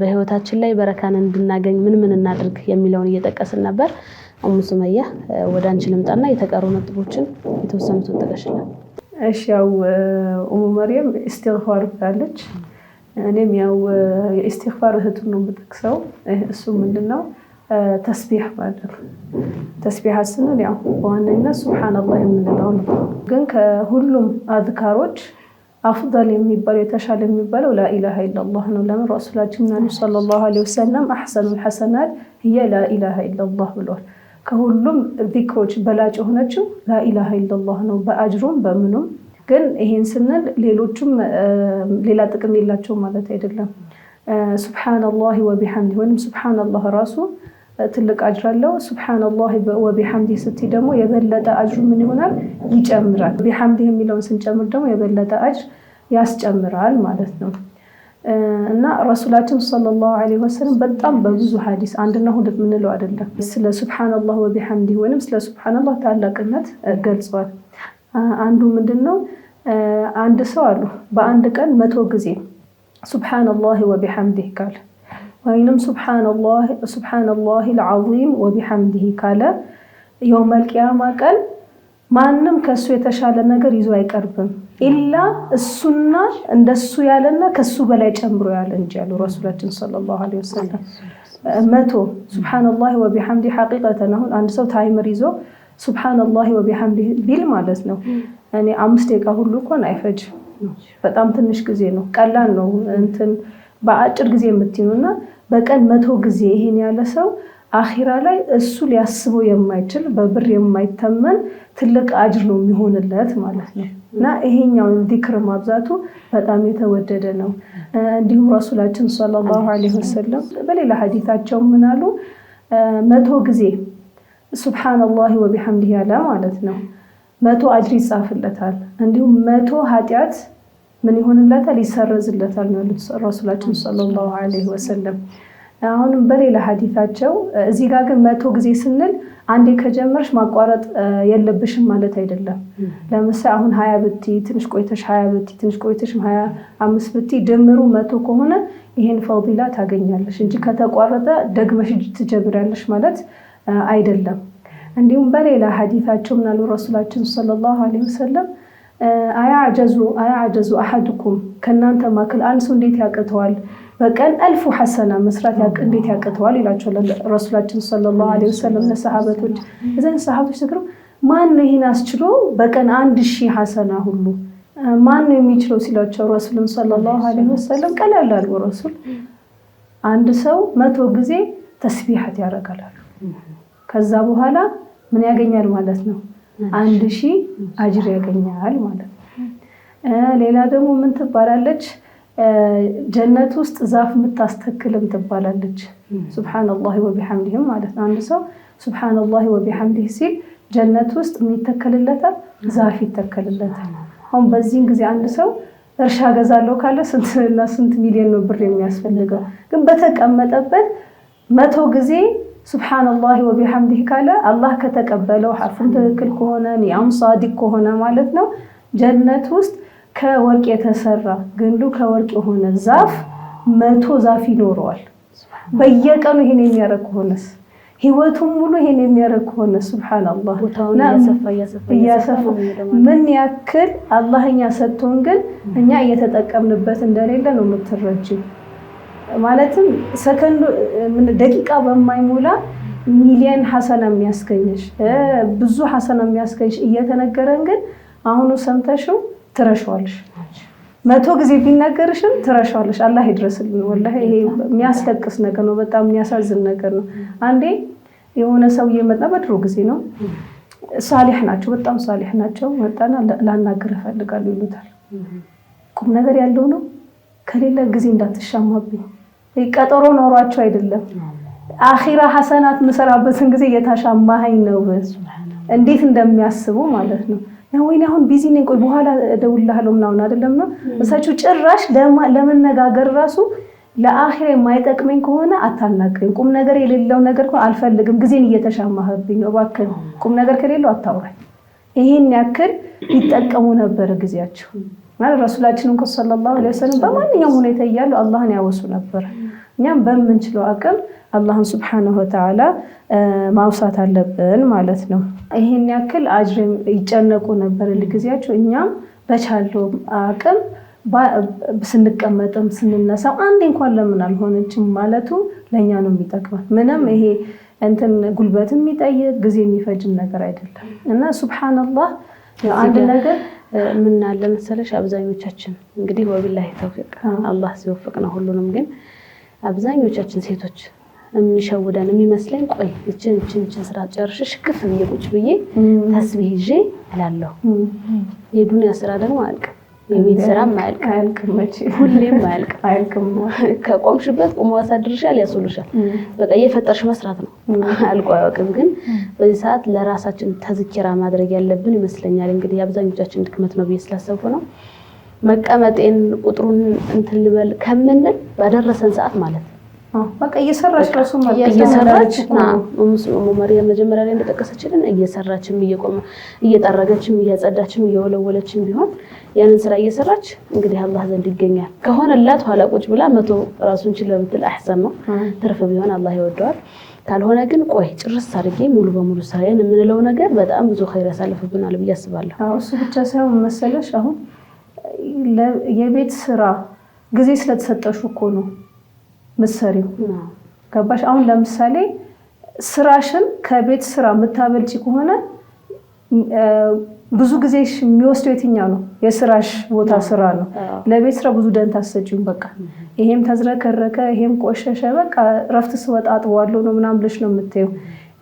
በህይወታችን ላይ በረካን እንድናገኝ ምን እናድርግ የሚለውን እየጠቀስን ነበር። ኡሙ ሱመያ ወደ አንቺ ልምጣና የተቀሩ ነጥቦችን የተወሰኑትን ጠቅሽልን። እሺ ያው ኡሙ መርየም ኢስቲግፋር ብላለች። እኔም ያው የኢስቲግፋር እህቱን ነው የምጠቅሰው። እሱ ምንድነው? ተስቢህ ማለት ተስቢህ ስንል ያው በዋነኝነት ሱብሃንአላህ የምንለው ነው። ግን ከሁሉም አዝካሮች አፍዳል የሚባለው የተሻለ የሚባለው ላኢላሃ ኢላላህ ነው። ለምን ረሱላችን ሰለላሁ ዐለይሂ ወሰለም አህሰኑል ሐሰናት هي ላኢላሃ ኢላላህ ብለዋል። ከሁሉም ዚክሮች በላጭ ሆነችው ላኢላሃ ኢላላህ ነው በአጅሩም በምኑም። ግን ይሄን ስንል ሌሎችም ሌላ ጥቅም የላቸው ማለት አይደለም። ሱብሃንአላህ ወቢሐምዲ ወይም ሱብሃንአላህ ራሱ ትልቅ አጅር አለው። ሱብሃንአላህ ወቢሐምዲ ስትይ ደግሞ የበለጠ አጅሩ ምን ይሆናል? ይጨምራል። ቢሐምዲ የሚለውን ስንጨምር ደግሞ የበለጠ አጅር ያስጨምራል ማለት ነው። እና ረሱላችን ሰለላሁ ዐለይሂ ወሰለም በጣም በብዙ ሐዲስ አንድና ሁለት ምንለው አይደለም ስለ ሱብሃንአላህ ወቢሐምዲሂ ወይም ስለ ሱብሃንአላህ ታላቅነት ገልጿል። አንዱ ምንድነው አንድ ሰው አሉ በአንድ ቀን 100 ጊዜ ሱብሃንአላህ ወቢሐምዲሂ ካለ ወይንም ሱብሃንአላህ አልዓዚም ወቢሐምዲሂ ካለ የውመል ቂያማ ቀን ማንም ከሱ የተሻለ ነገር ይዞ አይቀርብም ኢላ እሱና እንደሱ ያለና ከሱ በላይ ጨምሮ ያለ እንጂ ያሉ ረሱላችን ሰለላሁ ዐለይሂ ወሰለም 100 ሱብሃንአላህ ወቢሐምዲሂ ሐቂቀተን አሁን አንድ ሰው ታይመር ይዞ ሱብሃንአላህ ወቢሐምዲሂ ቢል ማለት ነው እኔ 5 ደቂቃ ሁሉ እንኳን አይፈጅም። በጣም ትንሽ ጊዜ ነው፣ ቀላል ነው። እንትን በአጭር ጊዜ የምትይኑና በቀን 100 ጊዜ ይሄን ያለ ሰው አኺራ ላይ እሱ ሊያስበው የማይችል በብር የማይተመን ትልቅ አጅር ነው የሚሆንለት ማለት ነው። እና ይሄኛው ዚክር ማብዛቱ በጣም የተወደደ ነው። እንዲሁም ረሱላችን ሰለላሁ ዐለይሂ ወሰለም በሌላ ሐዲታቸው ምን አሉ 100 ጊዜ ሱብሃንአላህ ወቢሐምዲሂ ያለ ማለት ነው 100 አጅር ይጻፍለታል። እንዲሁም 100 ኃጢያት ምን ይሆንለታል ይሰረዝለታል ነው ያሉት ረሱላችን ሰለላሁ ዐለይሂ ወሰለም። አሁንም በሌላ ሐዲታቸው እዚህ ጋር ግን 100 ጊዜ ስንል አንዴ ከጀመርሽ ማቋረጥ የለብሽም ማለት አይደለም። ለምሳሌ አሁን 20 ብቲ ትንሽ ቆይተሽ 20 ብቲ ትንሽ ቆይተሽ 25 ብቲ ድምሩ 100 ከሆነ ይሄን ፈዲላ ታገኛለሽ እንጂ ከተቋረጠ ደግመሽ ትጀምሪያለሽ ማለት አይደለም። እንዲሁም በሌላ ሐዲታቸው ምናሉ ረሱላችን ሰለላሁ ዐለይሂ ወሰለም አያዐጀዙ አሐዱኩም ከናንተ ማከል አንድ ሰው እንዴት ያቅተዋል በቀን 1000 ሐሰና መስራት እንዴት ያቅተዋል ይላቸዋል ረሱላችን ሰለላሁ ዐለይሂ ወሰለም ለሰሃበቶች። እዘን ሰሃቦች ተግረው ማን ነው ይሄን አስችሎ በቀን 1000 ሐሰና ሁሉ ማን ነው የሚችለው ሲላቸው ረሱላችን ሰለላሁ ዐለይሂ ወሰለም ቀላል አሉ ረሱል አንድ ሰው 100 ጊዜ ተስቢሐት ያደርጋል ከዛ በኋላ ምን ያገኛል ማለት ነው 1000 አጅር ያገኛል ማለት ነው። ሌላ ደግሞ ምን ትባላለች ጀነት ውስጥ ዛፍ የምታስተክልም ትባላለች ሱብሃንአላህ ወቢሐምዲሂ ማለት ነው። አንድ ሰው ሱብሃንአላህ ወቢሐምዲሂ ሲል ጀነት ውስጥ የሚተከልለታል ዛፍ ይተከልለታል። አሁን በዚህን ጊዜ አንድ ሰው እርሻ ገዛለው ካለ ስንት ሚሊዮን ነው ብር የሚያስፈልገው ግን በተቀመጠበት 100 ጊዜ ሱብሃንአላህ ወቢሐምዲሂ ካለ አላህ ከተቀበለው ሐርፉን ትክክል ከሆነ ኒዓም ሳዲቅ ከሆነ ማለት ነው ጀነት ውስጥ ከወርቅ የተሰራ ግንዱ ከወርቅ የሆነ ዛፍ 100 ዛፍ ይኖረዋል። በየቀኑ ይሄን የሚያረክ ሆነስ ህይወቱን ሙሉ ይሄን የሚያረክ ሆነ ሱብሃንአላህ ያሰፋ ምን ያክል አላህኛ ሰጥቶን ግን እኛ እየተጠቀምንበት እንደሌለ ነው የምትረጂው። ማለትም ሰከንድ ምን ደቂቃ በማይሞላ ሚሊየን ሐሰና የሚያስገኝሽ ብዙ ሐሰና የሚያስገኝሽ እየተነገረን ግን አሁኑ ሰምተሽው ትረሻዋለሽ 100 ጊዜ ቢናገርሽም ትረሻዋለሽ። አላህ ይድረስልን። ወላሂ ይሄ የሚያስለቅስ ነገር ነው፣ በጣም የሚያሳዝን ነገር ነው። አንዴ የሆነ ሰው እየመጣ በድሮ ጊዜ ነው ሳሊህ ናቸው፣ በጣም ሳሊህ ናቸው። መጣና ላናግር እፈልጋለሁ ይሉታል። ቁም ነገር ያለው ነው ከሌላ ጊዜ እንዳትሻማብኝ ቀጠሮ ኖሯቸው አይደለም አኺራ ሐሰናት መሰራበትን ጊዜ የታሻማኸኝ ነው እንዴት እንደሚያስቡ ማለት ነው። ወይኔ አሁን ቢዚ ነኝ ቆይ በኋላ እደውልልሃለሁ ምናምን አይደለም ነው እሳቸው ጭራሽ ለመነጋገር ራሱ ለአኺራ የማይጠቅመኝ ከሆነ አታናግረኝ፣ ቁም ነገር የሌለው ነገር ከሆነ አልፈልግም፣ ጊዜን እየተሻማህብኝ ነው እባክህ ቁም ነገር ከሌለው አታውራኝ። ይሄን ያክል ይጠቀሙ ነበር ጊዜያቸው ማለት ረሱላችን ሰለላሁ ዐለይሂ ወሰለም በማንኛውም ሁኔታ እያሉ አላህን ያወሱ ነበር። እኛም በምንችለው አቅም አላህን ሱብሓነሁ ወተዓላ ማውሳት አለብን ማለት ነው። ይሄን ያክል አጅር ይጨነቁ ነበር ለጊዜያቸው። እኛም በቻለው አቅም ስንቀመጥም ስንነሳው አንዴ እንኳን ለምን አልሆነችም ማለቱ ለኛ ነው የሚጠቅመው። ምንም ይሄ እንትን ጉልበት የሚጠይቅ ጊዜ የሚፈጅ ነገር አይደለም እና ሱብሃንአላህ አንድ ነገር ምን አለ መሰለሽ አብዛኞቻችን እንግዲህ ወቢላሂ ተውፊቅ አላህ ሲወፍቅ ነው ሁሉንም። ግን አብዛኞቻችን ሴቶች የሚሸውደን የሚመስለኝ ቆይ እችን ስራ ጨርሽሽ ክፍ ብዬ ብዬ ተስቢህ ይዤ እላለሁ። የዱንያ ስራ ደግሞ አልቅ የቤት ስራ ማልቅ ሁሌም ማልቅ ከቆምሽበት ቆሞ ያሳድርሻል ያስሉሻል። በቃ እየፈጠርሽ መስራት ነው አልቆ አያውቅም። ግን በዚህ ሰዓት ለራሳችን ተዝኪራ ማድረግ ያለብን ይመስለኛል። እንግዲህ አብዛኞቻችን ድክመት ነው ብዬ ስላሰብኩ ነው። መቀመጤን ቁጥሩን እንትን ልበል ከምንል ባደረሰን ሰዓት ማለት በቃ እየሰራች ራሱ እየሰራች መሪያም መጀመሪያ ላይ እንደጠቀሰችልን እየሰራችም እየቆመ እየጠረገችም እያጸዳችም እየወለወለችም ቢሆን ያንን ስራ እየሰራች እንግዲህ አላህ ዘንድ ይገኛል። ከሆነላት ኋላ ቁጭ ብላ መቶ ራሱን ችላ ብትል አህሰን ነው፣ ትርፍ ቢሆን አላህ ይወደዋል። ካልሆነ ግን ቆይ ጭርስ አድርጌ ሙሉ በሙሉ ስራዬን የምንለው ነገር በጣም ብዙ ኸይር ያሳልፍብናል ብዬ አስባለሁ። እሱ ብቻ ሳይሆን መሰለሽ አሁን የቤት ስራ ጊዜ ስለተሰጠሽ እኮ ነው መሰሪው ገባሽ? አሁን ለምሳሌ ስራሽን ከቤት ስራ የምታበልጪ ከሆነ ብዙ ጊዜ የሚወስደው የትኛው ነው? የስራሽ ቦታ ስራ ነው። ለቤት ስራ ብዙ ደንታ አትሰጪውም። በቃ ይሄም ተዝረከረከ ይሄም ቆሸሸ በቃ ረፍት ስወጣ አጥዋለሁ ነው ምናምን ብለሽ ነው የምትይው።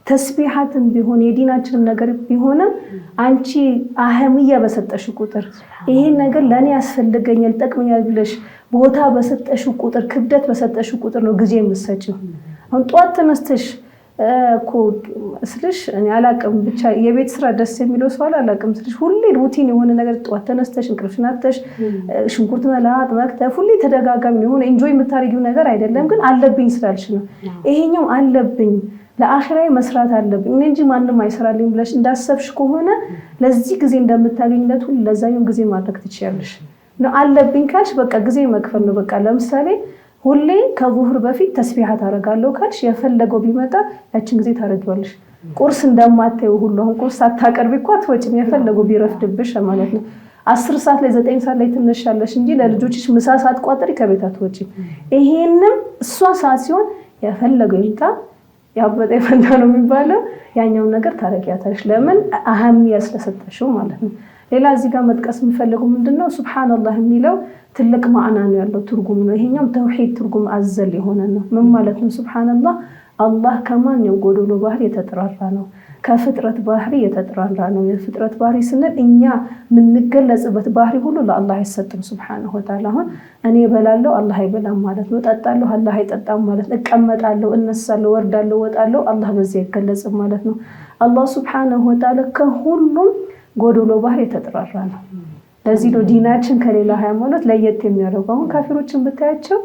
ተስቢሃትም ቢሆን የዲናችንም ነገር ቢሆንም አንቺ አህምያ በሰጠሽ ቁጥር ይሄን ነገር ለኔ ያስፈልገኛል ጠቅመኛል ብለሽ ቦታ በሰጠሽ ቁጥር ክብደት በሰጠሽ ቁጥር ነው ጊዜ የምትሰጪው። አሁን ጧት ተነስተሽ እኮ ስልሽ እኔ አላቅም ብቻ የቤት ስራ ደስ የሚለው ሰው አላቅም ስልሽ ሁሌ ሩቲን የሆነ ነገር ጧት ተነስተሽ እንቅልፍሽን አጥተሽ ሽንኩርት መላጥ መክተፍ ሁሌ ተደጋጋሚ የሆነ ኢንጆይ የምታደርጊው ነገር አይደለም። ግን አለብኝ ስላልሽ ነው። ይሄኛው አለብኝ ለአኺራዬ መስራት አለብኝ እንጂ ማንንም አይሰራልኝ ብለሽ እንዳሰብሽ ከሆነ ለዚህ ጊዜ እንደምታገኝለት ሁሉ ለዛኛው ጊዜ ማድረግ ትችያለሽ። ነው አለብኝ ካልሽ በቃ ጊዜ መክፈል ነው። በቃ ለምሳሌ ሁሌ ከዙህር በፊት ተስቢሃት አደርጋለሁ ካልሽ የፈለገው ቢመጣ ያችን ጊዜ ታደርጊዋለሽ። ቁርስ እንደማታዩ ሁሉ አሁን ቁርስ አታቀርቢ እኮ አትወጪም። የፈለገው ቢረፍድብሽ ማለት ነው 10 ሰዓት ላይ 9 ሰዓት ላይ ትነሻለሽ እንጂ ለልጆችሽ ምሳ ሰዓት ቋጥሪ ከቤት አትወጪም። ይሄንም እሷ ሰዓት ሲሆን የፈለገው ይምጣ ያበጠ ፈንታ ነው የሚባለው ያኛውን ነገር ታረቂያታለሽ። ለምን አህሚያ ስለሰጠሽው ማለት ነው። ሌላ እዚህ ጋር መጥቀስ የምፈልገው ምንድነው ሱብሃንአላህ የሚለው ትልቅ ማዕና ነው ያለው ትርጉም ነው። ይሄኛው ተውሂድ ትርጉም አዘል የሆነ ነው። ምን ማለት ነው? ሱብሃንአላህ አላህ ከማንኛው ጎዶሎ ባህሪ የተጠራራ ነው። ከፍጥረት ባህሪ የተጠራራ ነው። የፍጥረት ባህሪ ስንል እኛ የምንገለጽበት ባህሪ ሁሉ ለአላህ አይሰጥም ሱብሃነሁ ወተዓላ። አሁን እኔ እበላለሁ አላህ አይበላም ማለት ነው። እጠጣለሁ አላህ አይጠጣም ማለት ነው። እቀመጣለሁ እነሳለሁ ወርዳለሁ ወጣለሁ አላህ በዚህ አይገለጽም ማለት ነው። አላህ ሱብሃነሁ ወተዓላ ከሁሉም ጎዶሎ ባህሪ የተጠራራ ነው። ለዚህ ነው ዲናችን ከሌላ ሃይማኖት ለየት የሚያደርገው። አሁን ካፊሮችን ብታያቸው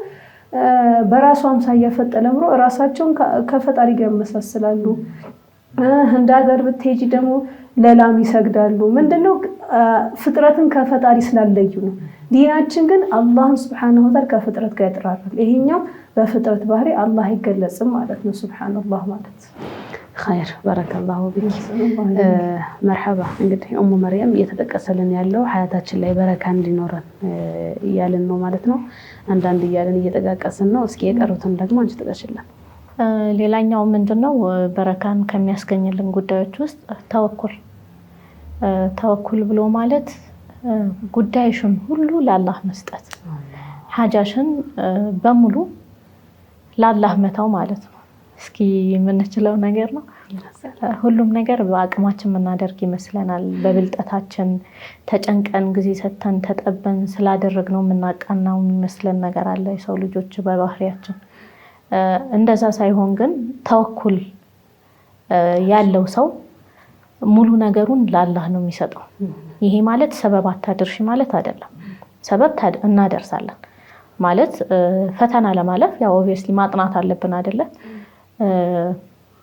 በራሱ አምሳያ ፈጠለምሮ ራሳቸውን ከፈጣሪ ጋር ያመሳስላሉ። እንደ ሀገር ብትሄጂ ደግሞ ለላም ይሰግዳሉ። ምንድነው ፍጥረትን ከፈጣሪ ስላለዩ ነው። ዲናችን ግን አላህን ሱብሃነሁ ወተዓላ ከፍጥረት ጋር ያጠራራል። ይሄኛው በፍጥረት ባህሪ አላህ አይገለጽም ማለት ነው። ሱብሃንአላህ ማለት ኸይር ባረከላሁ ቢክ መርሐባ። እንግዲህ ኡሙ መርየም እየተጠቀሰልን ያለው ሀያታችን ላይ በረካ እንዲኖረን እያልን ነው ማለት ነው። አንዳንድ እያልን እየጠቃቀስን ነው። እስኪ የቀሩትን ደግሞ አንቺ ጥቀሽልን። ሌላኛው ምንድነው በረካን ከሚያስገኝልን ጉዳዮች ውስጥ ተወኩል ብሎ ማለት ጉዳይሽን ሁሉ ለአላህ መስጠት፣ ሐጃሽን በሙሉ ለአላህ መተው ማለት ነው። እስኪ የምንችለው ነገር ነው። ሁሉም ነገር በአቅማችን የምናደርግ ይመስለናል። በብልጠታችን ተጨንቀን ጊዜ ሰተን ተጠበን ስላደረግነው የምናቃናው የሚመስለን ነገር አለ የሰው ልጆች በባህሪያችን። እንደዛ ሳይሆን ግን ተወኩል ያለው ሰው ሙሉ ነገሩን ለአላህ ነው የሚሰጠው። ይሄ ማለት ሰበብ አታድርሺ ማለት አይደለም። ሰበብ እናደርሳለን ማለት ፈተና ለማለፍ ያው ኦብቪየስሊ ማጥናት አለብን አይደለ?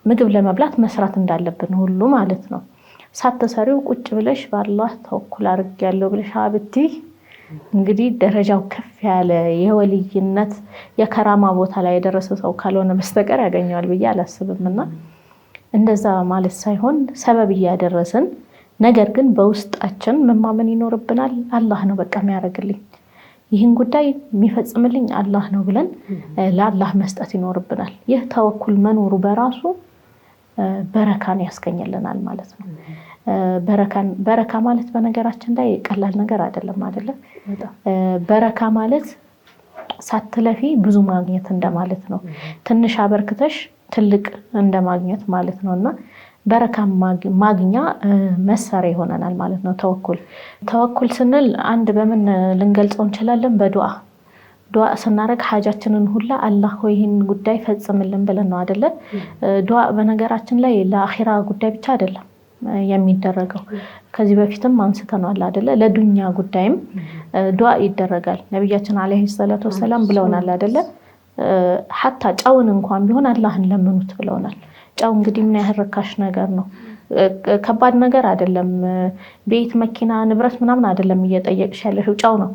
ምግብ ለመብላት መስራት እንዳለብን ሁሉ ማለት ነው። ሳትሰሪው ቁጭ ብለሽ በአላህ ተወኩል አድርጌያለሁ ብለሽ አብቲ እንግዲህ ደረጃው ከፍ ያለ የወልይነት የከራማ ቦታ ላይ የደረሰ ሰው ካልሆነ በስተቀር ያገኘዋል ብዬ አላስብምና እንደዛ ማለት ሳይሆን ሰበብ እያደረስን ነገር ግን በውስጣችን መማመን ይኖርብናል። አላህ ነው በቃ የሚያደርግልኝ ይህን ጉዳይ የሚፈጽምልኝ አላህ ነው ብለን ለአላህ መስጠት ይኖርብናል። ይህ ተወኩል መኖሩ በራሱ በረካን ያስገኝልናል ማለት ነው። በረካ ማለት በነገራችን ላይ ቀላል ነገር አይደለም አይደለ? በረካ ማለት ሳትለፊ ብዙ ማግኘት እንደማለት ነው። ትንሽ አበርክተሽ ትልቅ እንደማግኘት ማለት ነውና በረካ ማግኛ መሳሪያ ይሆነናል ማለት ነው። ተወኩል ስንል አንድ በምን ልንገልጸው እንችላለን? በዱዓ ስናረግ ሐጃችንን ሁላ አላህ ሆይ ይህን ጉዳይ ፈጽምልን ብለን ነው አይደለ? ዱዓ በነገራችን ላይ ለአኺራ ጉዳይ ብቻ አይደለም። የሚደረገው። ከዚህ በፊትም አንስተናል አይደለ? ለዱንያ ጉዳይም ዱዓ ይደረጋል። ነብያችን አለይሂ ሰላቱ ወሰለም ብለውናል አይደለ? ሐታ ጫውን እንኳን ቢሆን አላህን ለምኑት ብለውናል። ጫው እንግዲህ ምን ያህል ረካሽ ነገር ነው። ከባድ ነገር አይደለም። ቤት፣ መኪና፣ ንብረት ምናምን አይደለም እየጠየቅሽ ያለሽው ጫው ነው።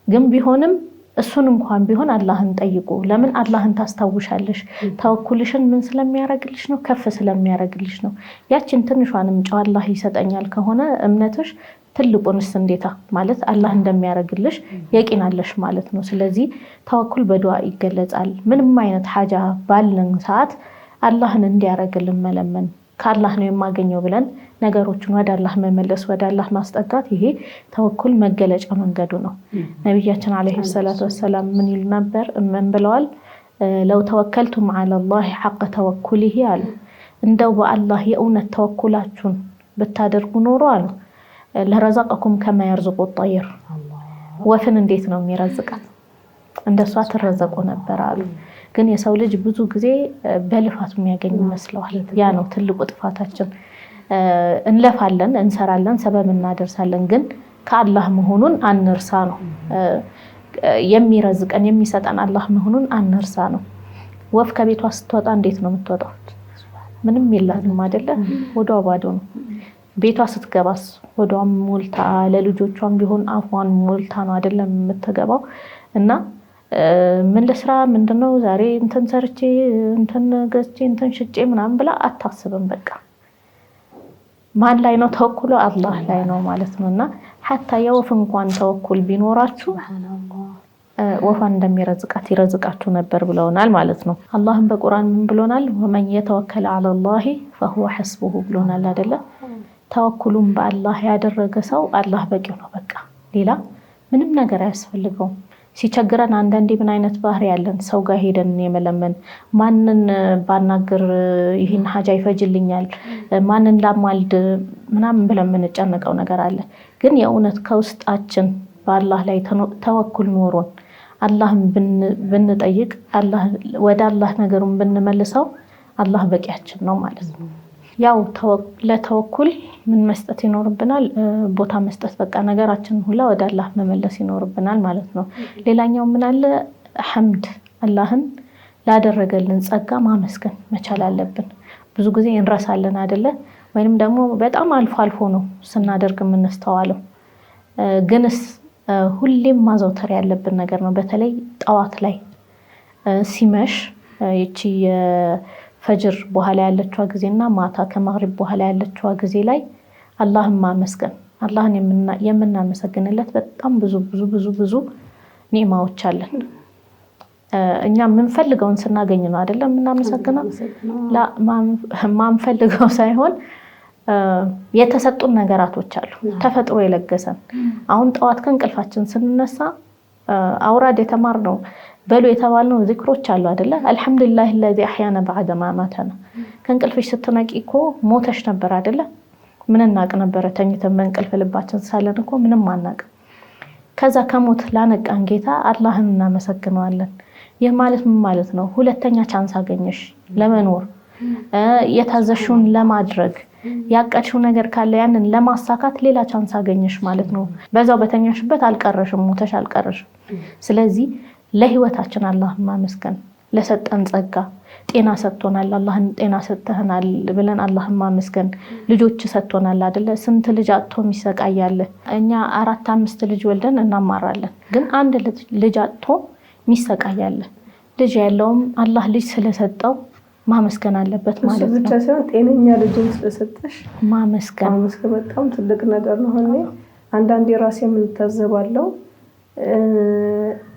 ግን ቢሆንም እሱን እንኳን ቢሆን አላህን ጠይቁ። ለምን አላህን ታስታውሻለሽ? ተወኩልሽን ምን ስለሚያረግልሽ ነው? ከፍ ስለሚያረግልሽ ነው። ያችን ትንሿንም ጫው አላህ ይሰጠኛል ከሆነ እምነትሽ ትልቁንስ እንዴታ ማለት አላህ እንደሚያረግልሽ የቂናለሽ ማለት ነው። ስለዚህ ተወኩል በዱዓ ይገለጻል። ምንም አይነት ሐጃ ባለን ሰዓት አላህን እንዲያረግልን መለመን፣ ከአላህ ነው የማገኘው ብለን ነገሮችን ወደ አላህ መመለስ፣ ወደ አላህ ማስጠጋት፣ ይሄ ተወኩል መገለጫ መንገዱ ነው። ነብያችን አለይሂ ሰላቱ ወሰላም ምን ይሉ ነበር? ምን ብለዋል? ለው ተወከልቱም ዐለላሂ ሐቀ ተወኩሊሂ አሉ። እንደው በአላህ የእውነት ተወኩላችሁን ብታደርጉ ኖሮ አሉ ለረዘቀኩም ከማ የርዙቁ ጠይር፣ ወፍን እንዴት ነው የሚረዝቃት? እንደሷ ትረዘቁ ነበር አሉ። ግን የሰው ልጅ ብዙ ጊዜ በልፋቱ የሚያገኝ ይመስለዋል። ያ ነው ትልቁ ጥፋታችን። እንለፋለን፣ እንሰራለን፣ ሰበብ እናደርሳለን፣ ግን ከአላህ መሆኑን አንርሳ ነው። የሚረዝቀን የሚሰጠን አላህ መሆኑን አንርሳ ነው። ወፍ ከቤቷ ስትወጣ እንዴት ነው የምትወጣው? ምንም የላትም አይደለ? ወዷ ባዶ ነው። ቤቷ ስትገባስ ወዷም ሞልታ፣ ለልጆቿም ቢሆን አፏን ሞልታ ነው አይደለም የምትገባው። እና ምን ለስራ ምንድነው ዛሬ እንትን ሰርቼ እንትን ገዝቼ እንትን ሽጬ ምናምን ብላ አታስብም። በቃ ማን ላይ ነው ተወኩሉ? አላህ ላይ ነው ማለት ነውና ሐታ የወፍ እንኳን ተወኩል ቢኖራችሁ ወፋን እንደሚረዝቃት ይረዝቃችሁ ነበር ብለውናል ማለት ነው። አላህም በቁርአን ምን ብሎናል? ወመን የተወከለ ዐለላሂ ፈሁወ ሐስቡሁ ብሎናል አይደለ? ተወኩሉን በአላህ ያደረገ ሰው አላህ በቂው ነው። በቃ ሌላ ምንም ነገር አያስፈልገውም። ሲቸግረን አንዳንዴ ምን አይነት ባህሪ ያለን ሰው ጋር ሄደን የመለመን ማንን ባናገር ይሄን ሐጃ ይፈጅልኛል፣ ማንን ላማልድ ምናምን ብለን የምንጨነቀው ነገር አለ። ግን የእውነት ከውስጣችን በአላህ ላይ ተወኩል ኖሮን አላህን ብንጠይቅ፣ ወደ አላህ ነገሩን ብንመልሰው አላህ በቂያችን ነው ማለት ነው። ያው ለተወኩል ምን መስጠት ይኖርብናል? ቦታ መስጠት። በቃ ነገራችን ሁላ ወደ አላህ መመለስ ይኖርብናል ማለት ነው። ሌላኛው ምን አለ? ሐምድ፣ አላህን ላደረገልን ጸጋ ማመስገን መቻል አለብን። ብዙ ጊዜ እንረሳለን አይደለ? ወይንም ደግሞ በጣም አልፎ አልፎ ነው ስናደርግ የምንስተዋለው። ግንስ ሁሌም ማዘውተር ያለብን ነገር ነው። በተለይ ጠዋት ላይ ሲመሽ ይቺ ፈጅር በኋላ ያለችው ጊዜና ማታ ከመግሪብ በኋላ ያለችው ጊዜ ላይ አላህን ማመስገን፣ አላህን የምናመሰግንለት በጣም ብዙ ብዙ ብዙ ብዙ ኒዕማዎች አለን። እኛ የምንፈልገውን ስናገኝ ነው አይደለም የምናመሰግነው? ማንፈልገው ሳይሆን የተሰጡን ነገራቶች አሉ፣ ተፈጥሮ የለገሰን። አሁን ጠዋት ከእንቅልፋችን ስንነሳ አውራድ የተማርነው በሉ የተባልነው ዚክሮች አሉ አይደለ? አልሐምዱሊላህ الذي احيانا بعد ما ماتنا። ከእንቅልፍሽ ስትነቂ እኮ ሞተሽ ነበር አይደለ? ምን እናቅ ነበር? ተኝተን በእንቅልፍ ልባችን ሳለን እኮ ምንም አናቅ። ከዛ ከሞት ላነቃን ጌታ አላህን እናመሰግነዋለን። ይህ ማለት ምን ማለት ነው? ሁለተኛ ቻንስ አገኘሽ ለመኖር፣ የታዘሽውን ለማድረግ፣ ያቀድሽው ነገር ካለ ያንን ለማሳካት ሌላ ቻንስ አገኘሽ ማለት ነው። በዛው በተኛሽበት አልቀረሽም፣ ሞተሽ አልቀረሽም። ስለዚህ ለህይወታችን አላህን ማመስገን፣ ለሰጠን ጸጋ ጤና ሰጥቶናል፣ አላህን ጤና ሰጥተናል ብለን አላህን ማመስገን። ልጆች ሰጥቶናል አይደለ? ስንት ልጅ አጥቶ የሚሰቃያለ። እኛ 4-5 ልጅ ወልደን እናማራለን፣ ግን አንድ ልጅ አጥቶ የሚሰቃያለ። ልጅ ያለውም አላህ ልጅ ስለሰጠው ማመስገን አለበት ማለት ነው። ብቻ ሳይሆን ጤነኛ ልጅን ስለሰጠሽ ማመስገን በጣም ትልቅ ነገር ነው። እኔ አንዳንዴ ራሴ ምን ታዘባለሁ፣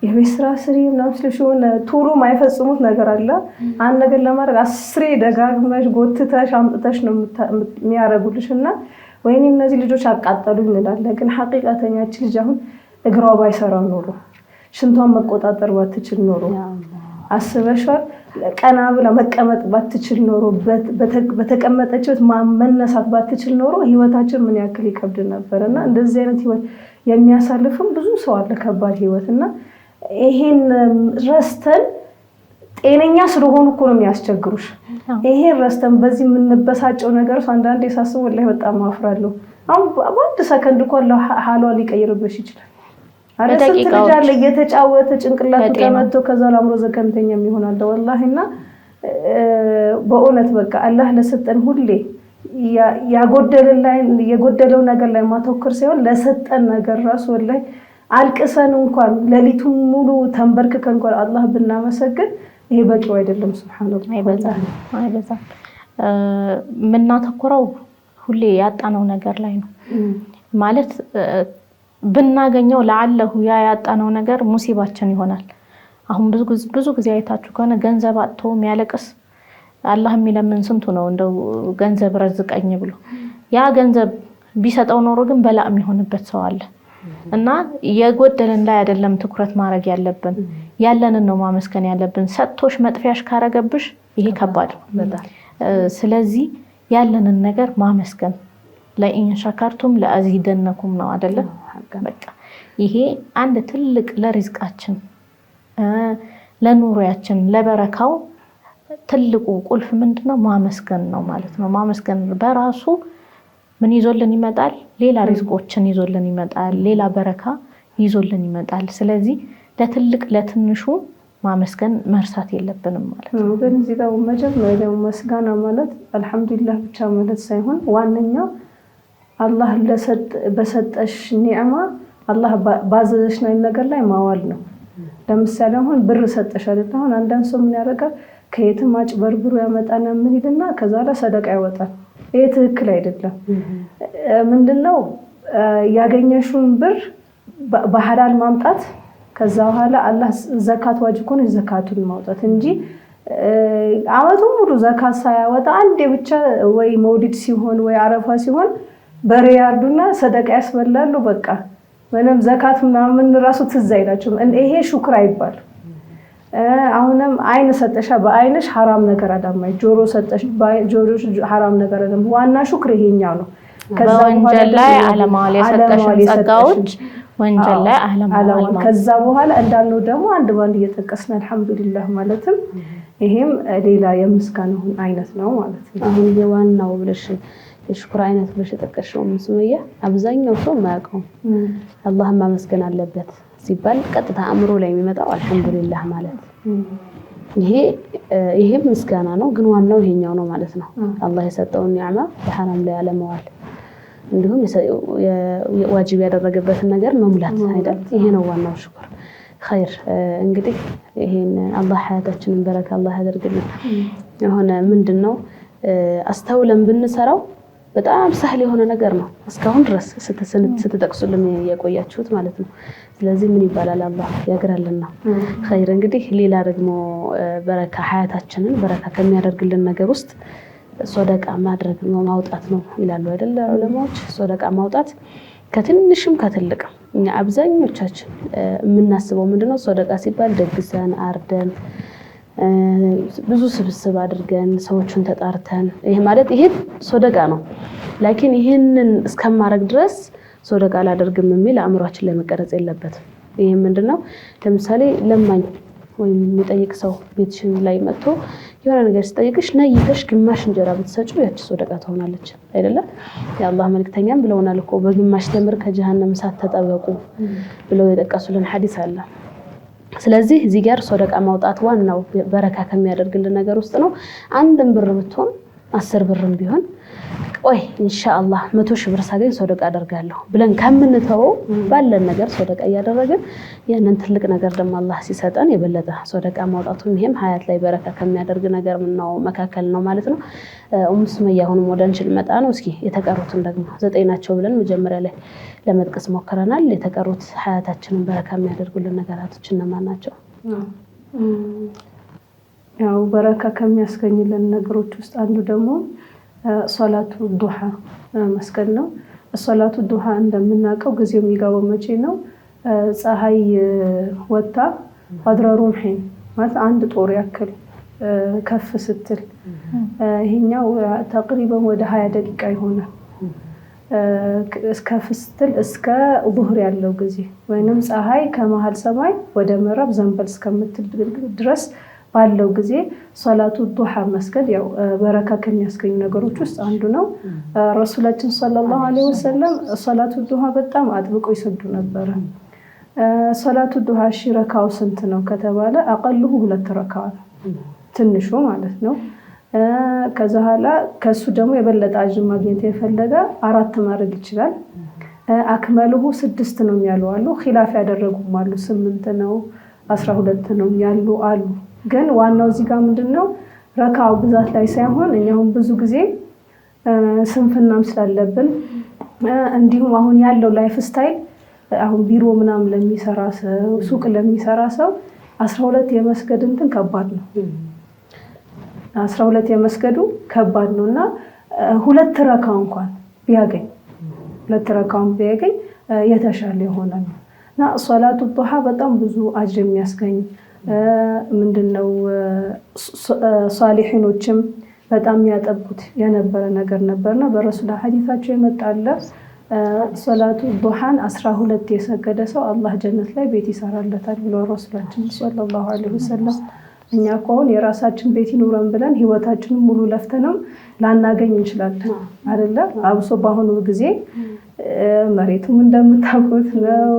የቤት ስራ ስሪ ምናምን ስለሽ ሆነ ቶሎ ማይፈጽሙት ነገር አለ። አንድ ነገር ለማድረግ 10 ደጋግመሽ ጎትተሽ አምጥተሽ ነው የሚያረጉልሽና ወይኔ እነዚህ ልጆች አቃጠሉኝ እንላለን። ግን ሐቂቃተኛች ልጅ አሁን እግሯ ባይሰራ ኖሮ፣ ሽንቷን መቆጣጠር ባትችል ኖሮ፣ አስበሻል ቀና ብላ መቀመጥ ባትችል ኖሮ፣ በተቀመጠችበት መነሳት ባትችል ኖሮ ህይወታችን ምን ያክል ይከብድ ነበርና እንደዚህ አይነት ህይወት የሚያሳልፍም ብዙ ሰው አለ፣ ከባድ ህይወትና ይሄን ረስተን ጤነኛ ስለሆኑ እኮ ነው የሚያስቸግሩሽ። ይሄ ረስተን በዚህ የምንበሳጨው ነገር አንዳንዴ ሳስብ ወላሂ በጣም አፍራለሁ። አሁን በአንድ ሰከንድ እኮ ሐሏ ሊቀይርብሽ ይችላል። አለሰት ልጅ እየተጫወተ ጭንቅላቱ ተመቶ ከዛ ለአምሮ ዘከንተኛ ይሆናል ወላሂና በእውነት በቃ አላህ ለሰጠን ሁሌ የጎደለው ነገር ላይ ማተኮር ሳይሆን ለሰጠን ነገር ራሱ ወላሂ አልቅሰን እንኳን ሌሊቱን ሙሉ ተንበርክከን እንኳን አላህ ብናመሰግን ይሄ በቂው አይደለም። ሱብሃንአላህ አይበዛም። ምናተኮረው ሁሌ ያጣነው ነገር ላይ ነው ማለት ብናገኘው ለዓለሁ ያጣነው ነገር ሙሲባችን ይሆናል። አሁን ብዙ ጊዜ አይታችሁ ከሆነ ገንዘብ አጥቶ የሚያለቅስ አላህ የሚለምን ስንቱ ነው እንደው ገንዘብ ረዝቀኝ ብሎ ያ ገንዘብ ቢሰጠው ኖሮ ግን በላም የሚሆንበት ሰው አለ። እና የጎደለን ላይ አይደለም ትኩረት ማድረግ ያለብን ያለንን ነው ማመስገን ያለብን። ሰጥቶሽ መጥፊያሽ ካረገብሽ ይሄ ከባድ ነው። ስለዚህ ያለንን ነገር ማመስገን ለኢን ሸከርቱም ለአዚደነኩም ነው አይደለ? በቃ ይሄ አንድ ትልቅ ለሪዝቃችን ለኑሮያችን ለበረካው ትልቁ ቁልፍ ምንድነው? ማመስገን ነው ማለት ነው። ማመስገን በራሱ ምን ይዞልን ይመጣል? ሌላ ሪዝቆችን ይዞልን ይመጣል። ሌላ በረካ ይዞልን ይመጣል። ስለዚህ ለትልቅ ለትንሹ ማመስገን መርሳት የለብንም ማለት ነው። ግን እዚህ ጋር መጀመሪያው መስጋና ማለት አልহামዱሊላህ ብቻ ማለት ሳይሆን ዋነኛው አላህ በሰጠሽ ኒዕማ አላህ ባዘዘሽ ነገር ላይ ማዋል ነው። ለምሳሌ አሁን ብር ሰጠሽ አይደል? አሁን አንዳንድ ሰው ምን ያደርጋል? ከየትም አጭበርብሮ ያመጣና ምን ይልና ከዛ ላይ ሰደቃ ያወጣል። ይሄ ትክክል አይደለም። ምንድነው ያገኘሽውን ብር በሐላል ማምጣት ከዛ በኋላ አላህ ዘካት ዋጅብ ኮን ዘካቱን ማውጣት እንጂ አመቱን ሙሉ ዘካት ሳያወጣ አንዴ ብቻ ወይ መውሊድ ሲሆን ወይ አረፋ ሲሆን በሪያርዱና ሰደቃ ያስበላሉ። በቃ ምንም ዘካት ምናምን ራሱ ትዝ አይላችሁም። ይሄ ሹክር አይባል። አሁንም አይን ሰጠሻ በአይንሽ حرام ነገር አዳማይ ጆሮ ሰጠሽ በጆሮሽ حرام ነገር አዳም ዋና ሹክር ይሄኛው ነው። ከዛ ወንጀል ላይ አለማዋል የሰጠሽን ጸጋዎች ወንጀል ላይ አለማዋል ከዛ በኋላ እንዳልነው ደግሞ አንድ ባንድ እየተቀስና አልহামዱሊላህ ማለትም ይሄም ሌላ የምስጋናው አይነት ነው ማለት ነው። አሁን የዋናው ብለሽ የሽኩር አይነት ብለሽ ተጠቀሽው መስመያ አብዛኛው ሰው ማያውቀው አላህን ማመስገን አለበት ሲባል ቀጥታ አእምሮ ላይ የሚመጣው አልহামዱሊላህ ማለት ይሄ ምስጋና ነው። ግን ዋናው ይሄኛው ነው ማለት ነው። አላህ የሰጠውን ኒዕማ በሐራም ላይ አለማዋል እንዲሁም ዋጅብ ያደረገበትን ነገር መሙላት አይደል? ይሄ ነው ዋናው ሽኩር። ኸይር እንግዲህ ይሄን አላህ ሐያታችንን በረካ አላህ ያደርግልን። የሆነ ምንድነው አስተውለን ብንሰራው በጣም ሰህል የሆነ ነገር ነው እስካሁን ድረስ ስትጠቅሱልን የቆያችሁት ማለት ነው። ስለዚህ ምን ይባላል አላህ ያግራልና። ኸይር እንግዲህ ሌላ ደግሞ በረካ ሐያታችንን በረካ ከሚያደርግልን ነገር ውስጥ ሶደቃ ማድረግ ነው ማውጣት ነው ይላሉ አይደል ዑለማዎች። ሶደቃ ማውጣት ከትንሽም ከትልቅም እኛ አብዛኞቻችን የምናስበው ምንድነው ሶደቃ ሲባል ደግሰን አርደን ብዙ ስብስብ አድርገን ሰዎችን ተጣርተን ይሄ ማለት ይሄ ሶደቃ ነው። ላኪን ይሄንን እስከማረግ ድረስ ሶደቃ አላደርግም የሚል አእምሯችን ላይ መቀረጽ የለበትም። ይሄ ምንድነው ለምሳሌ ለማኝ ወይም የሚጠይቅ ሰው ቤትሽን ላይ መጥቶ የሆነ ነገር ሲጠይቅሽ ነይተሽ ግማሽ እንጀራ ብትሰጪው ያቺ ሶደቃ ትሆናለች አይደለ? የአላህ መልእክተኛም ብለውናል እኮ በግማሽ ተምር ከጀሃነም እሳት ተጠበቁ ብለው የጠቀሱልን ሐዲስ አለ። ስለዚህ እዚህ ጋር ሶደቃ ማውጣት ዋናው በረካ ከሚያደርግልን ነገር ውስጥ ነው። አንድም ብር ብትሆን 10 ብርም ቢሆን ቆይ ኢንሻአላህ 100 ሺህ ብር ሳገኝ ሶደቃ አደርጋለሁ ብለን ከምንተወው ባለን ነገር ሶደቃ እያደረግን ያንን ትልቅ ነገር ደግሞ አላህ ሲሰጠን የበለጠ ሶደቃ ማውጣቱም ይሄም ሀያት ላይ በረካ ከሚያደርግ ነገር ነው መካከል ነው ማለት ነው። ኡሙስመያ አሁንም ወደ አንቺ ልመጣ ነው። እስኪ የተቀሩትን ደግሞ 9 ናቸው ብለን መጀመሪያ ላይ ለመጥቀስ ሞክረናል። የተቀሩት ሀያታችንን በረካ የሚያደርጉልን ነገራቶች እነማን ናቸው? ያው በረካ ከሚያስገኝልን ነገሮች ውስጥ አንዱ ደግሞ ሶላቱ ዱሃ መስገድ ነው። ሶላቱ ዱሃ እንደምናውቀው ጊዜው የሚገባው መቼ ነው? ፀሐይ ወጣ ቀድረ ሩምሂን ማለት አንድ ጦር ያክል ከፍ ስትል ይሄኛው ተቅሪበን ወደ 20 ደቂቃ ይሆናል። እስከ ፍስትል እስከ ዙህር ያለው ጊዜ ወይንም ፀሐይ ከመሃል ሰማይ ወደ ምዕራብ ዘንበል እስከምትል ድረስ ባለው ጊዜ ሶላቱ ዱሃ መስገድ ያው በረካ ከሚያስገኙ ነገሮች ውስጥ አንዱ ነው። ረሱላችን ሰለላሁ ዐለይሂ ወሰለም ሶላቱ ዱሃ በጣም አጥብቀው ይሰግዱ ነበር። ሶላቱ ዱሃ ረካው ስንት ነው ከተባለ አቀልሁ 2 ረካ ነው፣ ትንሹ ማለት ነው። ከዛ ኋላ ከሱ ደግሞ የበለጠ አጅር ማግኘት የፈለገ 4 ማድረግ ይችላል። አክመልሁ 6 ነው ያሉ አሉ፣ ኺላፍ ያደረጉም አሉ። 8 ነው 12 ነው ያሉ አሉ። ግን ዋናው እዚህ ጋር ምንድነው ረካው ብዛት ላይ ሳይሆን እኛውን ብዙ ጊዜ ስንፍናም ስላለብን እንዲሁም አሁን ያለው ላይፍ ስታይል አሁን ቢሮ ምናምን ለሚሰራ ሰው ሱቅ ለሚሰራ ሰው 12 የመስገድ እንትን ከባድ ነው። 12 የመስገዱ ከባድ ነውና 2 ረካው እንኳን ቢያገኝ 2 ረካውን ቢያገኝ የተሻለ ይሆናል። እና ሶላቱ ዱሃ በጣም ብዙ አጅር የሚያስገኝ ምንድነው ሷሊሂኖችም በጣም ያጠብቁት የነበረ ነገር ነበርና በረሱል ሐዲሳቸው የመጣለ ሶላቱ ዱሃን 12 የሰገደ ሰው አላህ ጀነት ላይ ቤት ይሰራለታል ብሎ ረሱላችን ሰለላሁ ዐለይሂ ወሰለም። እኛ ቆን የራሳችን ቤት ይኖረን ብለን ህይወታችንን ሙሉ ለፍተንም ላናገኝ እንችላለን አይደለ? አብሶ በአሁኑ ጊዜ መሬቱም እንደምታውቁት ነው፣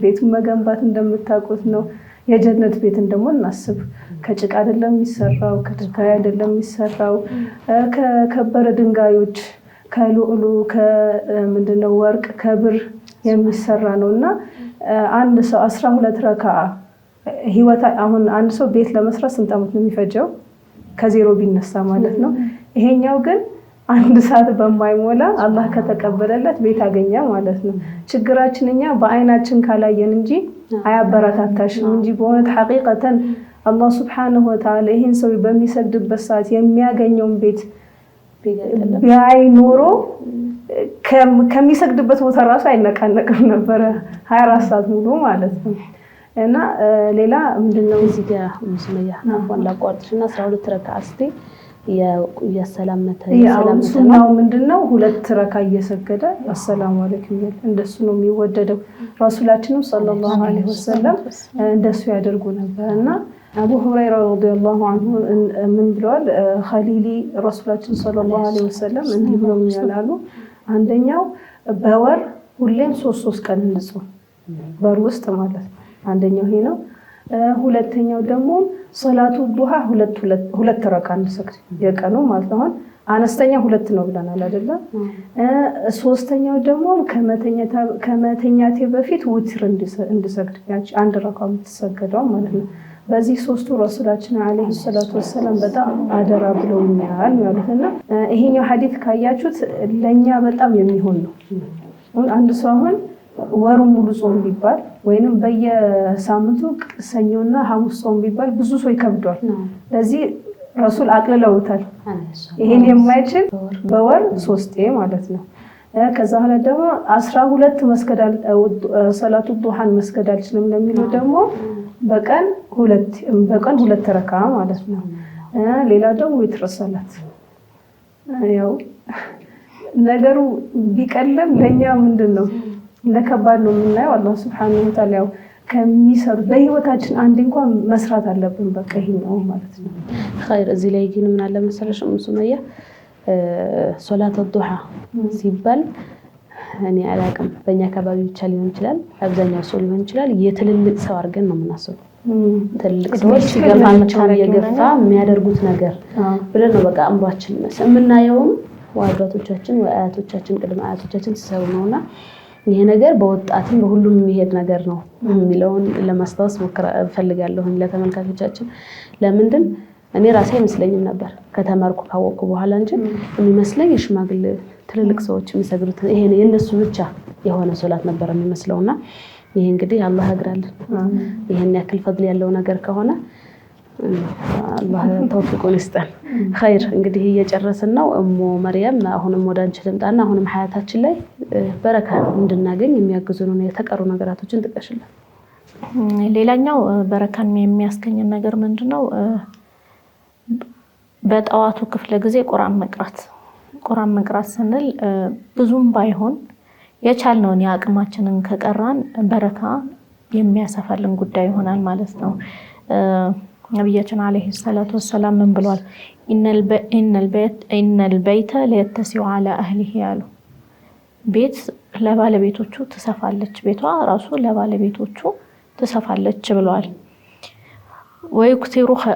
ቤቱን መገንባት እንደምታውቁት ነው። የጀነት ቤትን ደግሞ እናስብ። ከጭቃ አይደለም የሚሰራው፣ ከድንጋይ አይደለም የሚሰራው፣ ከከበረ ድንጋዮች ከሉሉ ከምንድነው ወርቅ ከብር የሚሰራ ነውና አንድ ሰው 12 ረካዓ ህይወት አሁን አንድ ሰው ቤት ለመስራት ስንት ዓመት ነው የሚፈጀው? ከዜሮ ቢነሳ ማለት ነው። ይሄኛው ግን 1 ሰዓት በማይሞላ አላህ ከተቀበለለት ቤት አገኘ ማለት ነው። ችግራችን እኛ በአይናችን ካላየን እንጂ አያበረታታሽም እንጂ በእውነት ሐቂቀተን አላህ Subhanahu Wa Ta'ala ይሄን ሰው በሚሰግድበት ሰዓት የሚያገኘውን ቤት ቢያይ ኖሮ ከሚሰግድበት ቦታ ራሱ አይነቃነቅም ነበር 24 ሰዓት ሙሉ ማለት ነው። እና ሌላ ምንድነው እዚህ ጋር ሙስሊያ አሁን ላቋርጥሽና 12 ረካዓ እስቲ የሰላም ሱናው ምንድነው 2 ረካ እየሰገደ አሰላሙ አለይኩም እንደሱ ነው የሚወደደው። ረሱላችንም ሰለላሁ ዐለይሂ ወሰለም እንደሱ ያደርጉ ነበርና አቡ ሁረይራ ረዲየላሁ ዐንሁ ምን ብለዋል? ኸሊሊ ረሱላችን ሰለላሁ ዐለይሂ ወሰለም እንዲህ ብለው ይላሉ። አንደኛው በወር ሁሌም 3 ቀን እንጾም በር ውስጥ ማለት ነው። አንደኛው ይሄ ነው። ሁለተኛው ደግሞ ሶላቱ ዱሃ 2 ረካ እንሰግድ የቀኑ ማለት ነው። አነስተኛ 2 ነው ብለናል አይደለ? ሶስተኛው ደግሞ ከመተኛቴ በፊት ውትር እንድሰግድ ያቺ 1 ረካ የምትሰገደው ማለት ነው። በዚህ 3ቱ ረሱላችን አለይሂ ሰላቱ ወሰለም በጣም አደራ ብለውኛል ማለትና ይሄኛው ሐዲስ ካያችሁት ለኛ በጣም የሚሆን ነው። አንድ ሰው አሁን ወሩን ሙሉ ጾም ቢባል ወይንም በየሳምንቱ ሰኞና ሐሙስ ጾም ቢባል ብዙ ሰው ይከብዷል። ለዚህ ረሱል አቅልለውታል። ይሄን የማይችል በወር 3 ማለት ነው። ከዛ ኋላ ደግሞ 12 መስገዳል ሶላቱ ዱሃን መስገዳል ስለምን ለሚለው ደግሞ በቀን 2 ረካ ማለት ነው። ሌላ ደግሞ ዊትር ሰላት ያው ነገሩ ቢቀልም ለኛ ምንድነው ለከባድ ነው የምናየው። አላህ Subhanahu Wa Ta'ala ከሚሰሩ በህይወታችን አንድ እንኳን መስራት አለብን። በቃ ይሄኛው ማለት ነው። ኸይር እዚህ ላይ ግን ምን አለ መሰለሽ ሱመያ ሶላቱ ዱሃ ሲባል እኔ አላቅም በእኛ አካባቢ ብቻ ሊሆን ይችላል፣ አብዛኛው ሰው ሊሆን ይችላል። የትልልቅ ሰው አድርገን ነው የምናስበው። ትልልቅ ሰዎች ሲገፋቸው የገፋ የሚያደርጉት ነገር ብለን ነው በቃ አምባችን የምናየውም አባቶቻችን ወአያቶቻችን ቅድመ አያቶቻችን ሲሰሩ ነውና ይሄ ነገር በወጣትም በሁሉም የሚሄድ ነገር ነው የሚለውን ለማስታወስ ፈልጋለሁ ለተመልካቾቻችን። ለምንድን እኔ ራሴ አይመስለኝም ነበር ከተማርኩ ካወቅኩ በኋላ እንጂ የሚመስለኝ የሽማግሌ ትልልቅ ሰዎች የሚሰግዱት ይሄ የነሱ ብቻ የሆነ ሶላት ነበር የሚመስለውና ይሄ እንግዲህ አላህ ያግራልን። ይሄን ያክል ፈድል ያለው ነገር ከሆነ አላህ ተውፊቁን ይስጠን። ኸይር እንግዲህ እየጨረስን ነው። እሙ መርየም አሁንም ወደ አንቺ ልምጣና አሁንም ሀያታችን ላይ በረካ እንድናገኝ የሚያግዙን የተቀሩ ነገራቶችን ጥቀሽልን። ሌላኛው በረካን የሚያስገኝ ነገር ምንድነው? በጠዋቱ ክፍለ ጊዜ ቁርአን መቅራት ስንል ብዙም ባይሆን የቻልነውን የአቅማችንን ከቀራን በረካ የሚያሰፋልን ጉዳይ ይሆናል ማለት ነው። ነብያችን አለይሂ ሰላቱ ወሰላም ምን ብለዋል? ኢነል በይተ ለየተሲዑ ዐላ አህሊሂ ያሉ ቤት ለባለቤቶቹ ትሰፋለች፣ ቤቷ ራሱ ለባለቤቶቹ ትሰፋለች ብለዋል።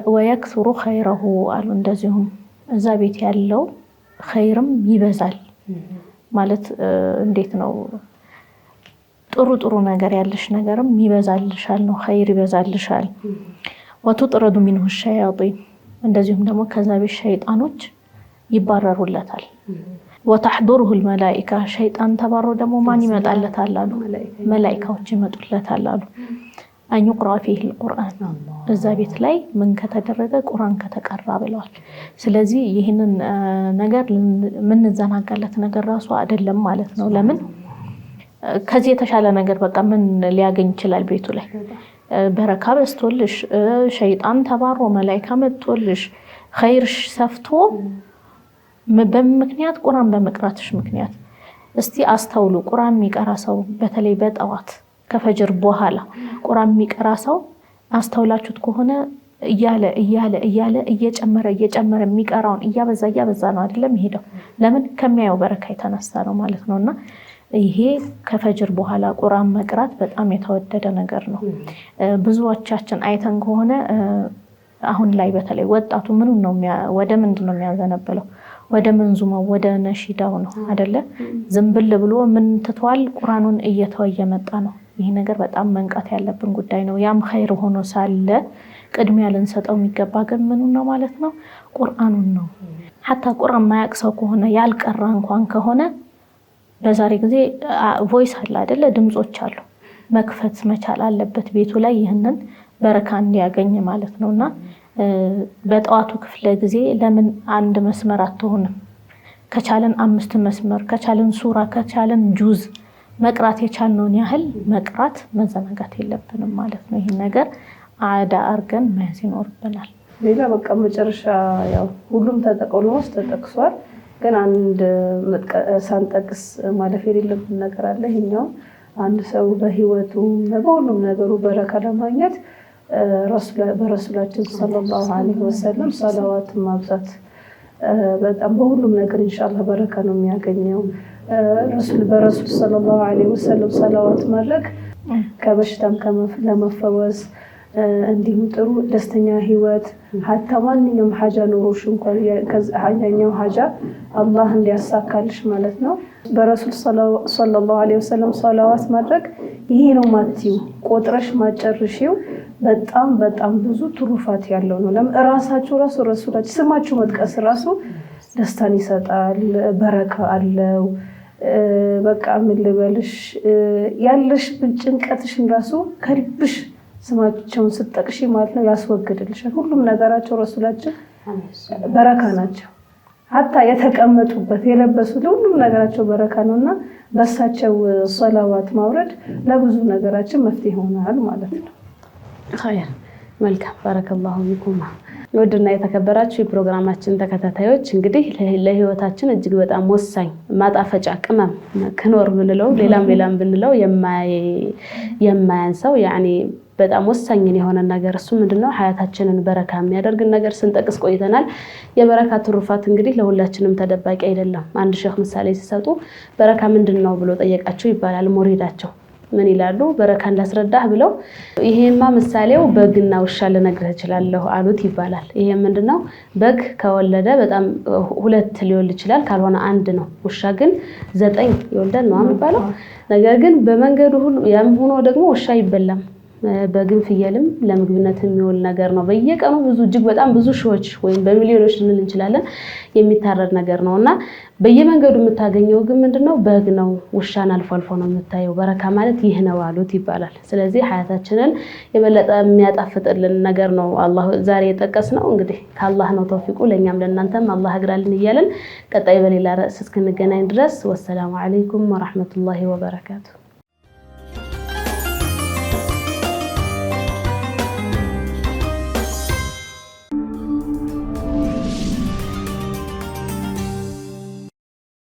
ወየክሱሩ ኸይረሁ አሉ። እንደዚሁም እዛ ቤት ያለው ኸይርም ይበዛል ማለት እንዴት ነው? ጥሩ ነገር ያለሽ ነገርም ይበዛልሻል ነው፣ ኸይር ይበዛልሻል። ወቱጥረዱ ሚንሁ ሸያጢን እንደዚሁም ደግሞ ከዛ ቤት ሸይጣኖች ይባረሩለታል። ወተሕዱሩሁ አልመላኢካ ሸይጣን ተባሮ ደግሞ ማን ይመጣለታል አሉ? መላኢካዎች ይመጡለታል አሉ። አን ይቅራ ፊህ አልቁርአን እዛ ቤት ላይ ምን ከተደረገ ቁርአን ከተቀራ ብለዋል። ስለዚህ ይህንን ነገር ምንዘናጋለት ነገር ራሱ አይደለም ማለት ነው። ለምን ከዚህ የተሻለ ነገር በቃ ምን ሊያገኝ ይችላል? ቤቱ ላይ በረካ በስቶልሽ፣ ሸይጣን ተባሮ መላኢካ መጥቶልሽ፣ ኸይርሽ ሰፍቶ በምክንያት ቁርአን በመቅራትሽ ምክንያት። እስቲ አስተውሉ። ቁርአን የሚቀራ ሰው በተለይ በጠዋት ከፈጅር በኋላ ቁርአን የሚቀራ ሰው አስተውላችሁት ከሆነ እያለ እየጨመረ የሚቀራውን እያበዛ ነው አይደለም ይሄደው። ለምን? ከሚያየው በረካ የተነሳ ነው ማለት ነውና ይሄ ከፈጅር በኋላ ቁርአን መቅራት በጣም የተወደደ ነገር ነው። ብዙዎቻችን አይተን ከሆነ አሁን ላይ በተለይ ወጣቱ ወደ ምንድን ነው የሚያዘነበለው? ወደ መንዙማው ወደ ነሺዳው ነው አይደለ? ዝምብል ብሎ ምን ትተዋል? ቁርአኑን እየተወ እየመጣ ነው። ይሄ ነገር በጣም መንቃት ያለብን ጉዳይ ነው። ያም ኸይር ሆኖ ሳለ ቅድሚያ ልንሰጠው የሚገባ ግን ምኑን ነው ማለት ነው? ቁርአኑን ነው። ሐታ ቁርአን ማያቅ ሰው ከሆነ ያልቀራ እንኳን ከሆነ በዛሬ ጊዜ ቮይስ አለ አይደለ? ድምጾች አሉ። መክፈት መቻል አለበት ቤቱ ላይ ይህንን በረካ እንዲያገኝ ማለት ነውና በጠዋቱ ክፍለ ጊዜ ለምን አንድ መስመር አትሆንም? ከቻለን 5 መስመር፣ ከቻለን ሱራ፣ ከቻለን ጁዝ መቅራት የቻልነውን ያህል መቅራት መዘናጋት የለብንም ማለት ነው። ይህን ነገር አዳ አርገን መያዝ ይኖርብናል። ሌላ በቃ መጨረሻ ያው ሁሉም ተጠቅሎ ውስጥ ተጠቅሷል። ግን አንድ ሳንጠቅስ ማለፍ የሌለብን ነገር አለ። ይሄኛው አንድ ሰው በህይወቱ በሁሉም ነገሩ በረካ ለማግኘት በረሱላችን ሰለላሁ ዐለይሂ ወሰለም ሰላዋት ማብዛት በጣም በሁሉም ነገር ኢንሻአላህ በረካ ነው የሚያገኘው። በረሱል ሰለላሁ ዐለይሂ ወሰለም ሰላዋት ማድረግ ከበሽታም ለመፈወስ እንዲሁም ጥሩ ደስተኛ ህይወት ሀታ ማንኛውም ሀጃ ኑሮሽ እንኳን ያኛው ሀጃ አላህ እንዲያሳካልሽ ማለት ነው። በረሱል ሰለላሁ ዐለይሂ ወሰለም ሰላዋት ማድረግ ይሄ ነው ማትዩ ቆጥረሽ ማጨርሽው በጣም ብዙ ትሩፋት ያለው ነው። ለምን ራሳችሁ ረሱላችሁ ስማችሁ መጥቀስ ራሱ ደስታን ይሰጣል፣ በረካ አለው። በቃ ምን ልበልሽ ያለሽ ጭንቀትሽን ራሱ ከልብሽ ስማቸውን ስትጠቅሺ ማለት ነው ያስወግድልሻል። ሁሉም ነገራቸው ረሱላችን በረካ ናቸው። ሀታ የተቀመጡበት የለበሱት ሁሉም ነገራቸው በረካ ነውና በሳቸው ሰላዋት ማውረድ ለብዙ ነገራችን መፍትሄ ይሆናል ማለት ነው። ኸይር መልካም ባረከላሁ ፊኩም። ውድና የተከበራችሁ የፕሮግራማችን ተከታታዮች እንግዲህ ለህይወታችን እጅግ በጣም ወሳኝ ማጣፈጫ ቅመም ክኖር ብንለው ሌላም ብንለው የማያንሰው ያኔ በጣም ወሳኝ የሆነ ነገር እሱ ምንድነው? ሀያታችንን በረካ የሚያደርግ ነገር ስንጠቅስ ቆይተናል። የበረካ ትሩፋት እንግዲህ ለሁላችንም ተደባቂ አይደለም። አንድ ሼህ ምሳሌ ሲሰጡ በረካ ምንድነው ብሎ ጠየቃቸው ይባላል። ሙሪዳቸው ምን ይላሉ? በረካ እንዳስረዳህ ብለው ይሄማ ምሳሌው በግና ውሻ ልነግርህ እችላለሁ አሉት ይባላል። ይሄ ምንድነው? በግ ከወለደ በጣም 2 ሊወልድ ይችላል፣ ካልሆነ 1 ነው። ውሻ ግን 9 ይወልዳል ነው የሚባለው። ነገር ግን በመንገዱ ሁሉ ያም ሆኖ ደግሞ ውሻ አይበላም። በግን ፍየልም ለምግብነት የሚውል ነገር ነው። በየቀኑ እጅግ በጣም ብዙ ሺዎች ወይም በሚሊዮኖች ልንል እንችላለን የሚታረድ ነገር ነውና በየመንገዱ የምታገኘው ግን ምንድነው? በግ ነው። ውሻን አልፎ አልፎ ነው የምታየው። በረካ ማለት ይህ ነው አሉት ይባላል። ስለዚህ ሀያታችንን የበለጠ የሚያጣፍጥልን ነገር ነው አላህ ዛሬ የጠቀስነው። እንግዲህ ከአላህ ነው ተውፊቁ። ለኛም ለእናንተም አላህ ያግራልን እያለን ቀጣይ በሌላ ርዕስ እስክንገናኝ ድረስ ወሰላሙ አለይኩም ወራህመቱላሂ ወበረካቱ።